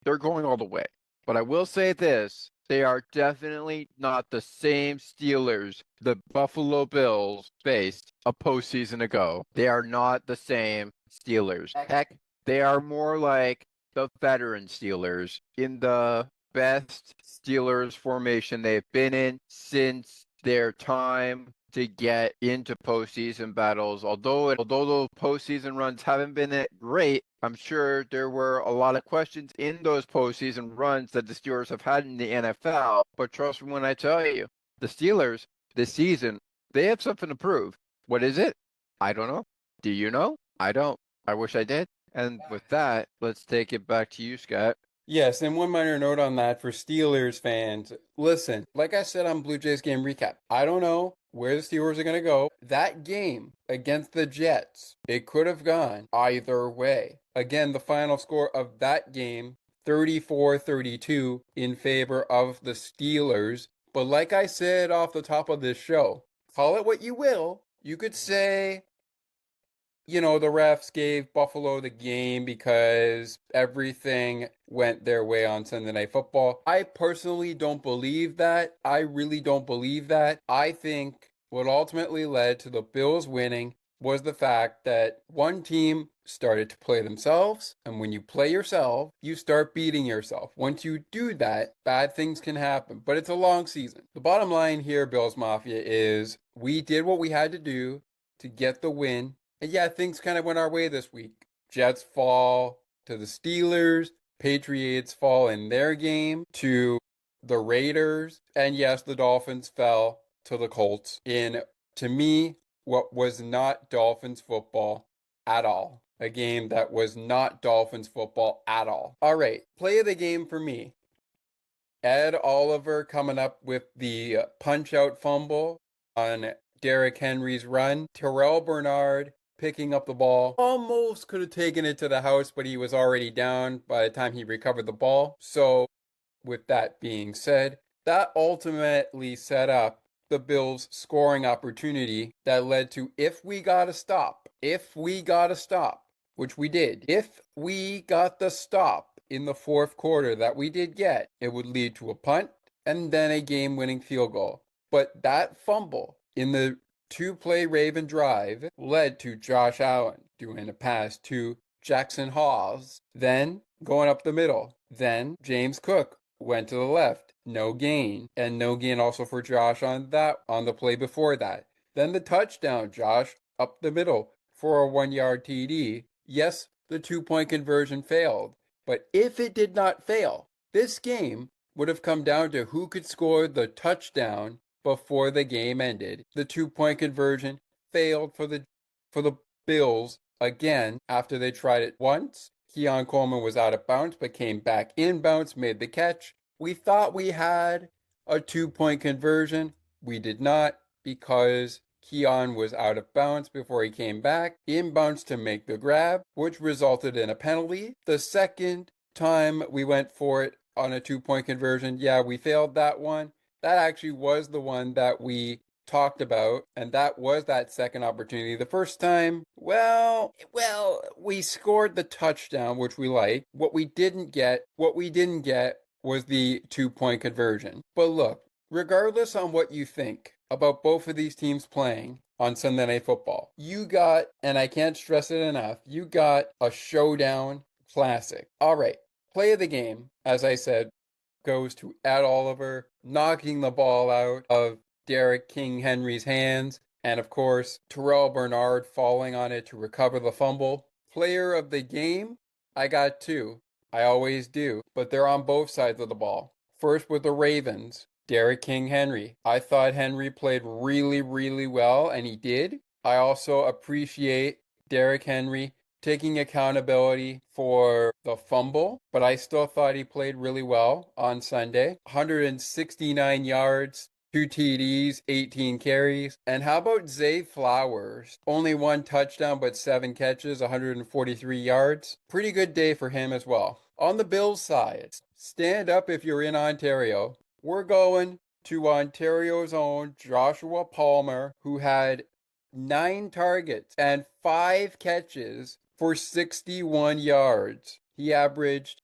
Speaker 4: they're going all the way. But I will say this, they are definitely not the same Steelers the Buffalo Bills faced a postseason ago. They are not the same Steelers. Heck, they are more like the veteran Steelers in the best Steelers formation they've been in since their time to get into postseason battles. Although those postseason runs haven't been that great, I'm sure there were a lot of questions in those postseason runs that the Steelers have had in the NFL. But trust me when I tell you, the Steelers this season, they have something to prove. What is it? I don't know. Do you know? I don't. I wish I did. And with that, let's take it back to you, Scott.
Speaker 1: Yes, and one minor note on that for Steelers fans. Listen, like I said on Blue Jays game recap, I don't know where the Steelers are going to go. That game against the Jets, it could have gone either way. Again, the final score of that game, 34-32 in favor of the Steelers. But like I said off the top of this show, call it what you will. You could say the refs gave Buffalo the game because everything went their way on Sunday Night Football. I personally don't believe that. I really don't believe that. I think what ultimately led to the Bills winning was the fact that one team started to play themselves, and when you play yourself, you start beating yourself. Once you do that, bad things can happen, but it's a long season. The bottom line here, Bills Mafia, is we did what we had to do to get the win. And yeah, things kind of went our way this week. Jets fall to the Steelers. Patriots fall in their game to the Raiders. And yes, the Dolphins fell to the Colts in, to me, what was not Dolphins football at all. A game that was not Dolphins football at all. All right, play of the game for me. Ed Oliver coming up with the punch-out fumble on Derrick Henry's run. Terrell Bernard picking up the ball. Almost could have taken it to the house, but he was already down by the time he recovered the ball. So, with that being said, that ultimately set up the Bills' scoring opportunity that led to if we got to stop, which we did. If we got the stop in the fourth quarter that we did get, it would lead to a punt and then a game-winning field goal. But that fumble in the two-play Raven drive led to Josh Allen doing a pass to Jackson Hawes, then going up the middle. Then James Cook went to the left, no gain, and no gain also for Josh on the play before that. Then the touchdown, Josh up the middle for a 1-yard TD. Yes, the 2-point conversion failed. But if it did not fail, this game would have come down to who could score the touchdown before the game ended. The 2-point conversion failed for the Bills again after they tried it once. Keon Coleman was out of bounds but came back in bounds, made the catch. We thought we had a 2-point conversion. We did not, because Keon was out of bounds before he came back in bounds to make the grab, which resulted in a penalty. The second time we went for it on a 2-point conversion, yeah, we failed that one. That actually was the one that we talked about, and that was that second opportunity. The first time, well, we scored the touchdown, which we liked. What we didn't get was the 2-point conversion. But look, regardless on what you think about both of these teams playing on Sunday Night Football, you got, and I can't stress it enough, you got a showdown classic. All right, play of the game, as I said, goes to Ed Oliver knocking the ball out of Derek King Henry's hands, and of course, Terrell Bernard falling on it to recover the fumble. Player of the game, I got two. I always do, but they're on both sides of the ball. First with the Ravens, Derek King Henry. I thought Henry played really, really well, and he did. I also appreciate Derek Henry taking accountability for the fumble, but I still thought he played really well on Sunday. 169 yards, 2 TDs, 18 carries. And how about Zay Flowers? Only 1 touchdown, but 7 catches, 143 yards. Pretty good day for him as well. On the Bills side, stand up if you're in Ontario. We're going to Ontario's own Joshua Palmer, who had 9 targets and 5 catches for 61 yards. He averaged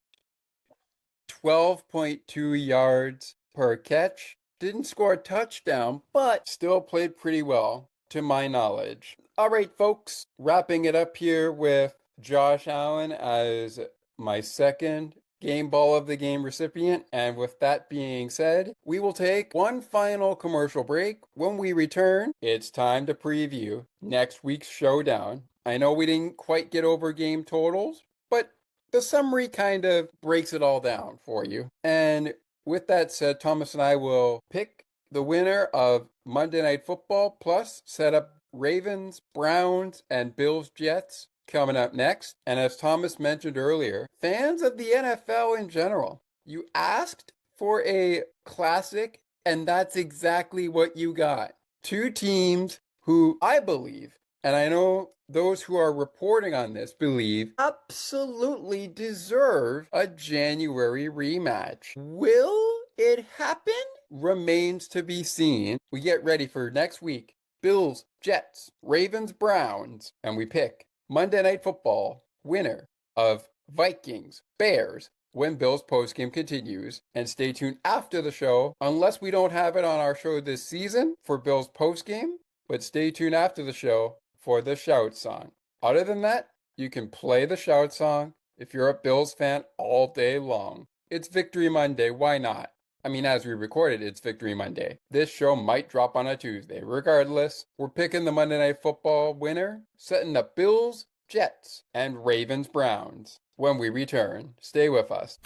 Speaker 1: 12.2 yards per catch. Didn't score a touchdown, but still played pretty well, to my knowledge. All right, folks, wrapping it up here with Josh Allen as my second Game Ball of the Game recipient. And with that being said, we will take one final commercial break. When we return, it's time to preview next week's showdown. I know we didn't quite get over game totals, but the summary kind of breaks it all down for you. And with that said, Thomas and I will pick the winner of Monday Night Football, plus set up Ravens, Browns, and Bills Jets coming up next. And as Thomas mentioned earlier, fans of the NFL in general, you asked for a classic, and that's exactly what you got. 2 teams who I believe, and I know those who are reporting on this believe, absolutely deserve a January rematch. Will it happen? Remains to be seen. We get ready for next week. Bills, Jets, Ravens, Browns, and we pick Monday Night Football winner of Vikings, Bears, when Bills postgame continues. And stay tuned after the show, unless we don't have it on our show this season for Bills postgame, but stay tuned after the show for the shout song. Other than that, you can play the shout song if you're a Bills fan all day long. It's Victory Monday, why not? I mean, as we recorded, it's Victory Monday. This show might drop on a Tuesday. Regardless, we're picking the Monday Night Football winner, setting up Bills, Jets, and Ravens, Browns. When we return, stay with us.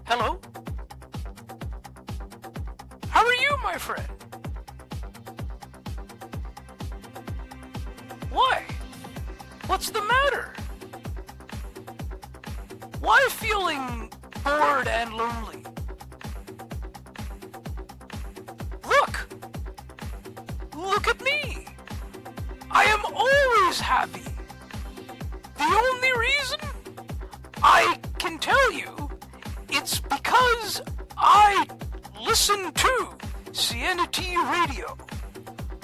Speaker 5: Hello? How are you, my friend? Why? What's the matter? Why feeling bored and lonely? Look at me. I am always happy. The only reason? I can tell you, it's because I listen to CNT Radio.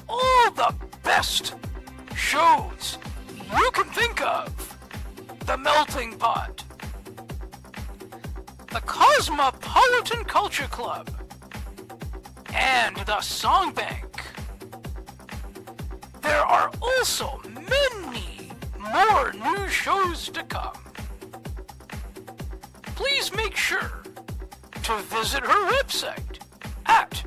Speaker 5: All the best shows you can think of. The Melting Pot, the Cosmopolitan Culture Club, and the Song Bank. There are also many more new shows to come. please make sure to visit her website at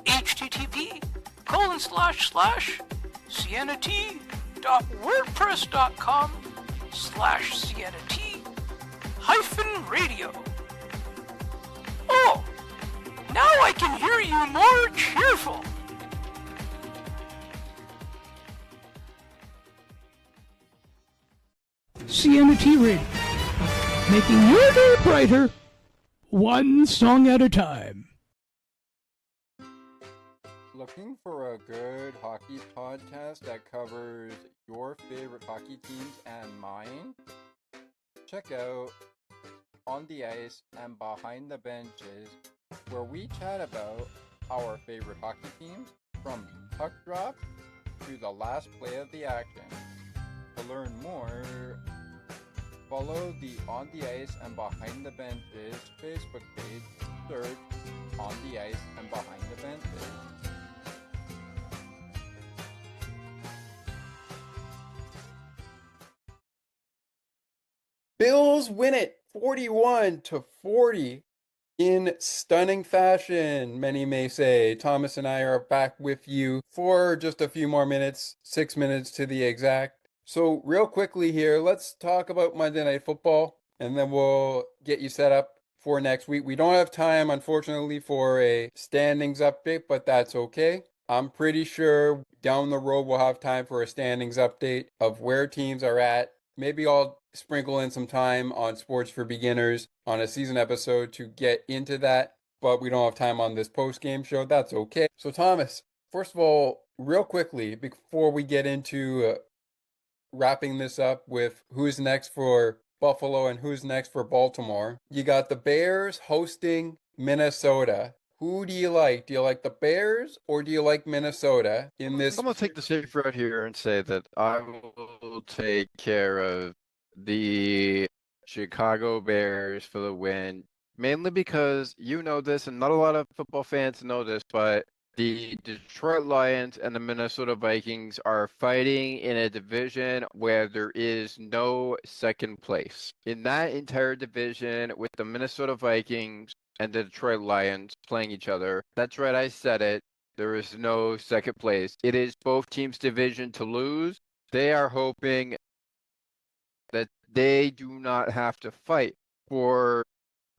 Speaker 5: http://sienna-t.wordpress.com/sienna-t-radio. Oh, now I can hear you more cheerful. Sienna T Radio, making your day brighter, one song at a time.
Speaker 1: Looking for a good hockey podcast that covers your favorite hockey teams and mine? Check out On the Ice and Behind the Benches, where we chat about our favorite hockey teams from puck drop to the last play of the action. To learn more, follow the On the Ice and Behind the Benches Facebook page. Search On the Ice and Behind the Benches. Bills win it 41-40 in stunning fashion, many may say. Thomas and I are back with you for just a few more minutes, 6 minutes to the exact. So real quickly here, let's talk about Monday Night Football, and then we'll get you set up for next week. We don't have time, unfortunately, for a standings update, but that's okay. I'm pretty sure down the road we'll have time for a standings update of where teams are at. Maybe I'll sprinkle in some time on Sports for Beginners on a season episode to get into that, but we don't have time on this post-game show. That's okay. So Thomas, first of all, real quickly, before we get into wrapping this up with who's next for Buffalo and who's next for Baltimore, you got the Bears hosting Minnesota. Who do you like? Do you like the Bears or do you like Minnesota in this?
Speaker 4: I'm going to take the safe route here and say that I will take care of the Chicago Bears for the win, mainly because you know this, and not a lot of football fans know this, but the Detroit Lions and the Minnesota Vikings are fighting in a division where there is no second place. In that entire division, with the Minnesota Vikings and the Detroit Lions playing each other, that's right, I said it. There is no second place. It is both teams' division to lose. They are hoping that they do not have to fight for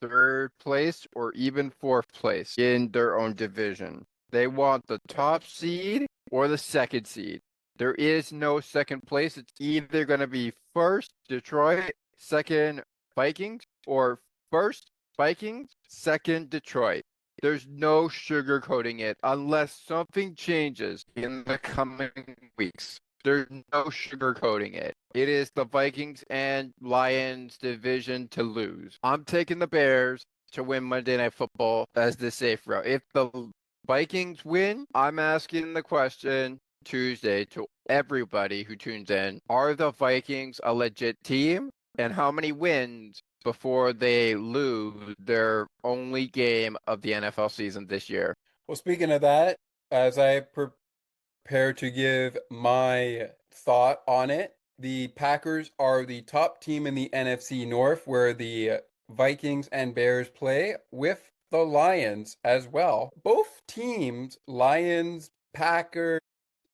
Speaker 4: third place or even fourth place in their own division. They want the top seed or the second seed. There is no second place. It's either going to be first Detroit, second Vikings, or first Vikings, second Detroit. There's no sugarcoating it unless something changes in the coming weeks. There's no sugarcoating it. It is the Vikings and Lions division to lose. I'm taking the Bears to win Monday Night Football as the safe route. If the Vikings win, I'm asking the question Tuesday to everybody who tunes in. Are the Vikings a legit team? And how many wins before they lose their only game of the NFL season this year?
Speaker 1: Well, speaking of that, as I prepare to give my thought on it, the Packers are the top team in the NFC North, where the Vikings and Bears play, with the Lions as well. Both teams, Lions, Packers,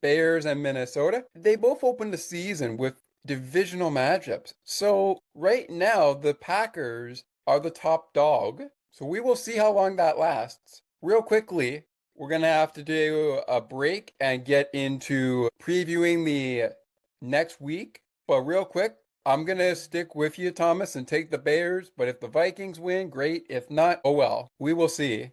Speaker 1: Bears, and Minnesota, they both opened the season with divisional matchups. So right now, the Packers are the top dog. So we will see how long that lasts. Real quickly, we're going to have to do a break and get into previewing the next week. But real quick, I'm going to stick with you, Thomas, and take the Bears. But if the Vikings win, great. If not, oh well. We will see.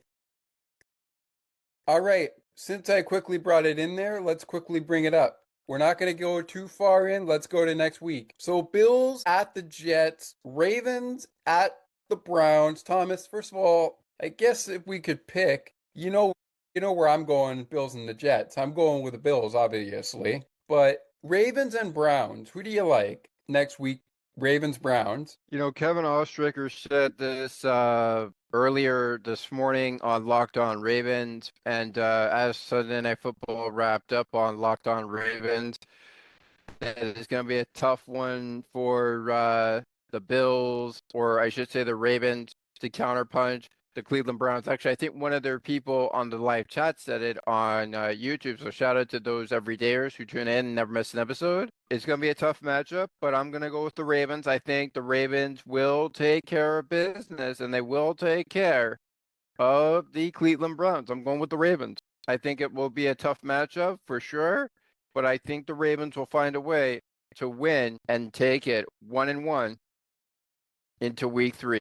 Speaker 1: All right. Since I quickly brought it in there, let's quickly bring it up. We're not going to go too far in. Let's go to next week. So Bills at the Jets, Ravens at the Browns. Thomas, first of all, I guess if we could pick, you know where I'm going, Bills and the Jets. I'm going with the Bills, obviously. But Ravens and Browns, who do you like next week? Ravens, Browns.
Speaker 4: You know, Kevin Ostraker said this earlier this morning on Locked On Ravens, and as Sunday Night Football wrapped up on Locked On Ravens, it's going to be a tough one for the Bills, or I should say the Ravens, to counterpunch the Cleveland Browns. Actually, I think one of their people on the live chat said it on YouTube. So shout out to those everydayers who tune in and never miss an episode. It's going to be a tough matchup, but I'm going to go with the Ravens. I think the Ravens will take care of business, and they will take care of the Cleveland Browns. I'm going with the Ravens. I think it will be a tough matchup for sure, but I think the Ravens will find a way to win and take it 1-1 into week 3.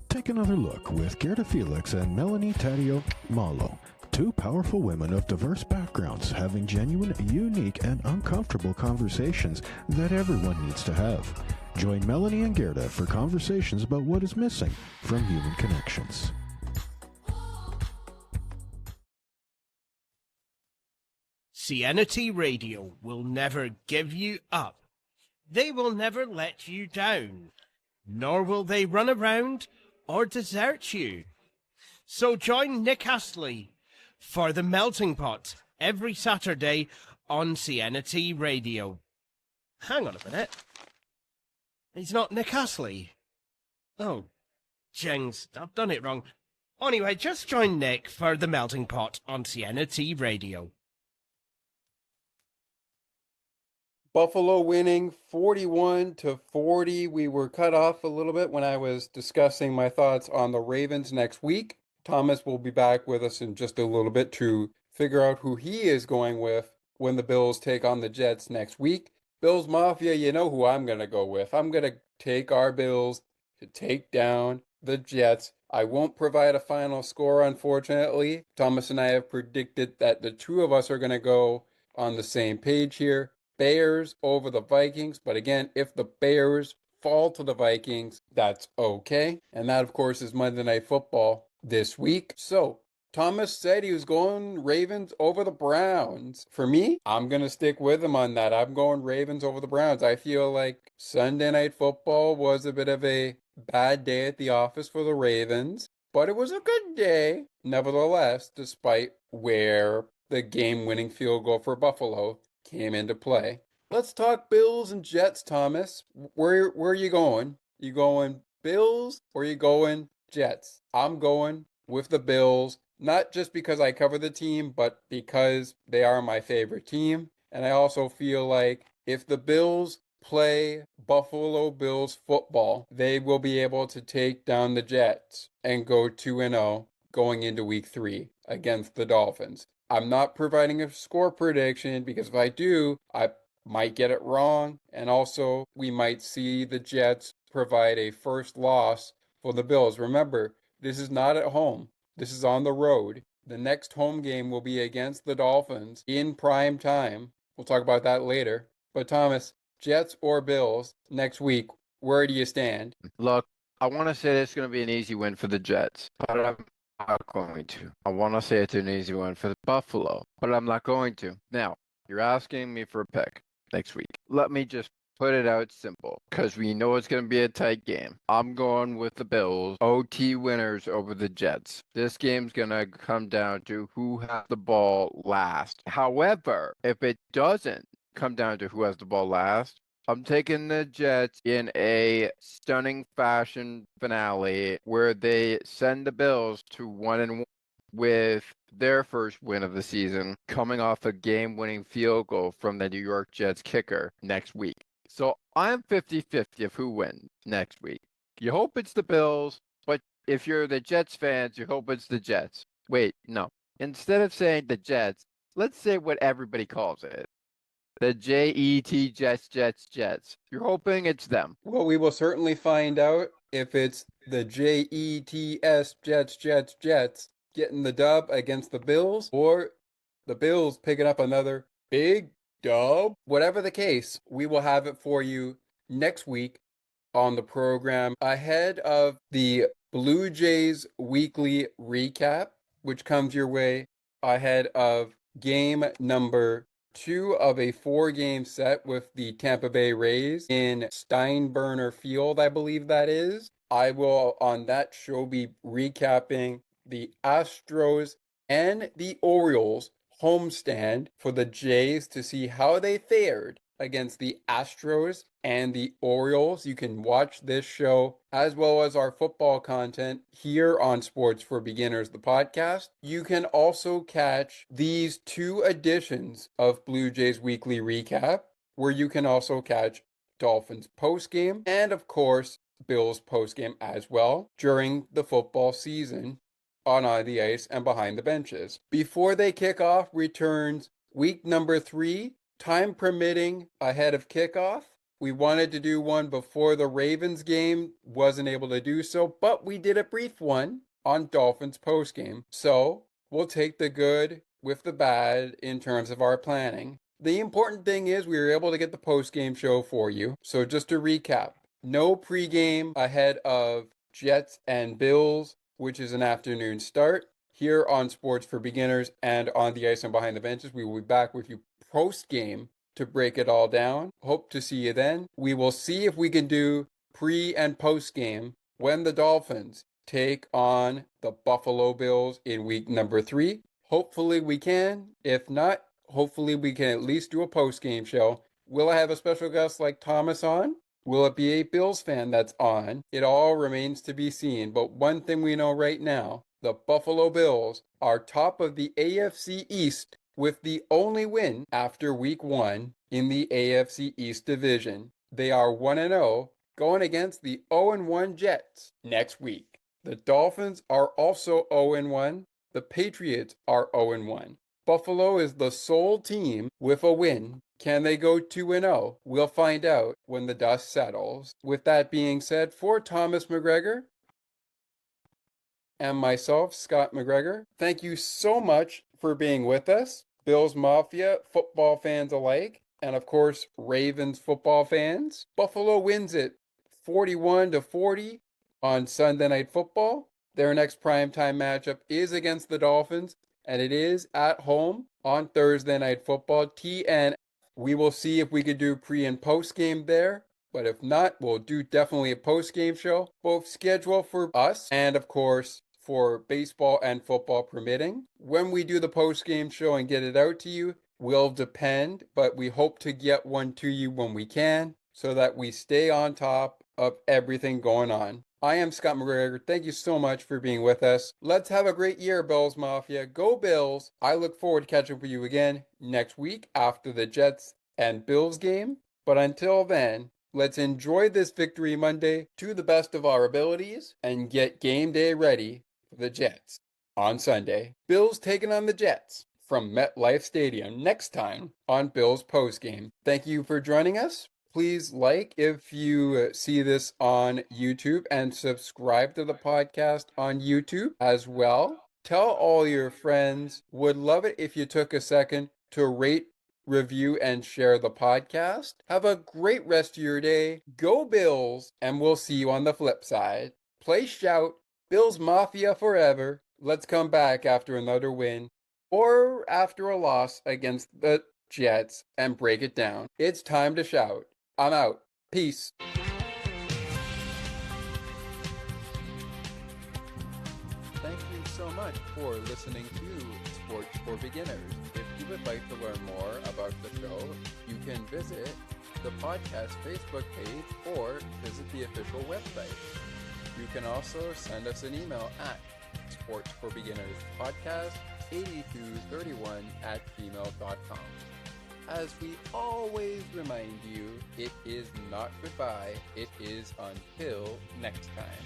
Speaker 2: Take another look with Gerda Felix and Melanie Taddeo Malo, two powerful women of diverse backgrounds having genuine, unique, and uncomfortable conversations that everyone needs to have. Join Melanie and Gerda for conversations about what is missing from human connections.
Speaker 3: Serenity Radio will never give you up. They will never let you down, nor will they run around or desert you. So join Nick Astley for The Melting Pot every Saturday on Serenity Radio. Hang on a minute. He's not Nick Astley. Oh, jings, I've done it wrong. Anyway, just join Nick for The Melting Pot on Serenity Radio.
Speaker 1: Buffalo winning 41-40. We were cut off a little bit when I was discussing my thoughts on the Ravens next week. Thomas will be back with us in just a little bit to figure out who he is going with when the Bills take on the Jets next week. Bills Mafia, you know who I'm going to go with. I'm going to take our Bills to take down the Jets. I won't provide a final score, unfortunately. Thomas and I have predicted that the two of us are going to go on the same page here. Bears over the Vikings, but again, if the Bears fall to the Vikings, that's okay. And that, of course, is Monday Night Football this week. So, Thomas said he was going Ravens over the Browns. For me, I'm going to stick with him on that. I'm going Ravens over the Browns. I feel like Sunday Night Football was a bit of a bad day at the office for the Ravens, but it was a good day, nevertheless, despite where the game-winning field goal for Buffalo came into play. Let's talk Bills and Jets, Thomas. Where are you going? You going Bills or you going Jets? I'm going with the Bills, not just because I cover the team, but because they are my favorite team. And I also feel like if the Bills play Buffalo Bills football, they will be able to take down the Jets and go 2-0 going into week 3 against the Dolphins. I'm not providing a score prediction because if I do, I might get it wrong. And also, we might see the Jets provide a first loss for the Bills. Remember, this is not at home. This is on the road. The next home game will be against the Dolphins in prime time. We'll talk about that later. But Thomas, Jets or Bills next week, where do you stand?
Speaker 4: Look, I want to say it's going to be an easy win for the Jets, but I'm not going to. I want to say it's an easy one for the Buffalo, but I'm not going to. Now, you're asking me for a pick next week. Let me just put it out simple, because we know it's going to be a tight game. I'm going with the Bills, OT winners over the Jets. This game's going to come down to who has the ball last. However, if it doesn't come down to who has the ball last, I'm taking the Jets in a stunning fashion finale where they send the Bills to 1-1 with their first win of the season, coming off a game-winning field goal from the New York Jets kicker next week. So I'm 50-50 of who wins next week. You hope it's the Bills, but if you're the Jets fans, you hope it's the Jets. Wait, no. Instead of saying the Jets, let's say what everybody calls it. The Jet, Jets. You're hoping it's them.
Speaker 1: Well, we will certainly find out if it's the Jets, Jets getting the dub against the Bills or the Bills picking up another big dub. Whatever the case, we will have it for you next week on the program ahead of the Blue Jays weekly recap, which comes your way ahead of game number 2 of a 4-game set with the Tampa Bay Rays in Steinbrenner Field, I believe that is. I will, on that show, be recapping the Astros and the Orioles homestand for the Jays to see how they fared against the Astros and the Orioles. You can watch this show as well as our football content here on Sports for Beginners, the podcast. You can also catch these two editions of Blue Jays Weekly Recap, where you can also catch Dolphins postgame and, of course, Bills postgame as well during the football season on the ice and behind the benches. Before they kick off, returns week number 3, time permitting, ahead of kickoff. We wanted to do one before the Ravens game, wasn't able to do so, but we did a brief one on Dolphins postgame. So we'll take the good with the bad in terms of our planning. The important thing is we were able to get the postgame show for you. So just to recap, no pregame ahead of Jets and Bills, which is an afternoon start. Here on Sports for Beginners and on the ice and behind the benches, we will be back with you post-game to break it all down. Hope to see you then. We will see if we can do pre and post-game when the Dolphins take on the Buffalo Bills in week number 3. Hopefully we can. If not, hopefully we can at least do a post-game show. Will I have a special guest like Thomas on? Will it be a Bills fan that's on? It all remains to be seen. But one thing we know right now, the Buffalo Bills are top of the AFC East with the only win after week 1 in the AFC East division. They are 1-0 going against the 0-1 Jets next week. The Dolphins are also 0-1. The Patriots are 0-1. Buffalo is the sole team with a win. Can they go 2-0? We'll find out when the dust settles. With that being said, for Thomas McGregor and myself, Scott McGregor, thank you so much for being with us. Bills Mafia, football fans alike, and of course, Ravens football fans. Buffalo wins it 41-40 on Sunday Night Football. Their next primetime matchup is against the Dolphins, and it is at home on Thursday Night Football. TN. We will see if we could do pre and post game there, but if not, we'll do definitely a post game show, both scheduled for us and of course for baseball and football permitting. When we do the post game show and get it out to you will depend, but we hope to get one to you when we can so that we stay on top of everything going on. I am Scott McGregor. Thank you so much for being with us. Let's have a great year, Bills Mafia. Go Bills. I look forward to catching up with you again next week after the Jets and Bills game. But until then, let's enjoy this Victory Monday to the best of our abilities and get game day ready for the Jets on Sunday. Bills taking on the Jets from MetLife Stadium next time on Bills Postgame. Thank you for joining us. Please like if you see this on YouTube and subscribe to the podcast on YouTube as well. Tell all your friends. Would love it if you took a second to rate, review, and share the podcast. Have a great rest of your day. Go Bills, and we'll see you on the flip side. Play shout, Bills Mafia forever. Let's come back after another win or after a loss against the Jets and break it down. It's time to shout. I'm out. Peace. Thank you so much for listening to Sports for Beginners. If you would like to learn more about the show, you can visit the podcast Facebook page or visit the official website. You can also send us an email at sportsforbeginnerspodcast 8231 @gmail.com. As we always remind you, it is not goodbye, it is until next time.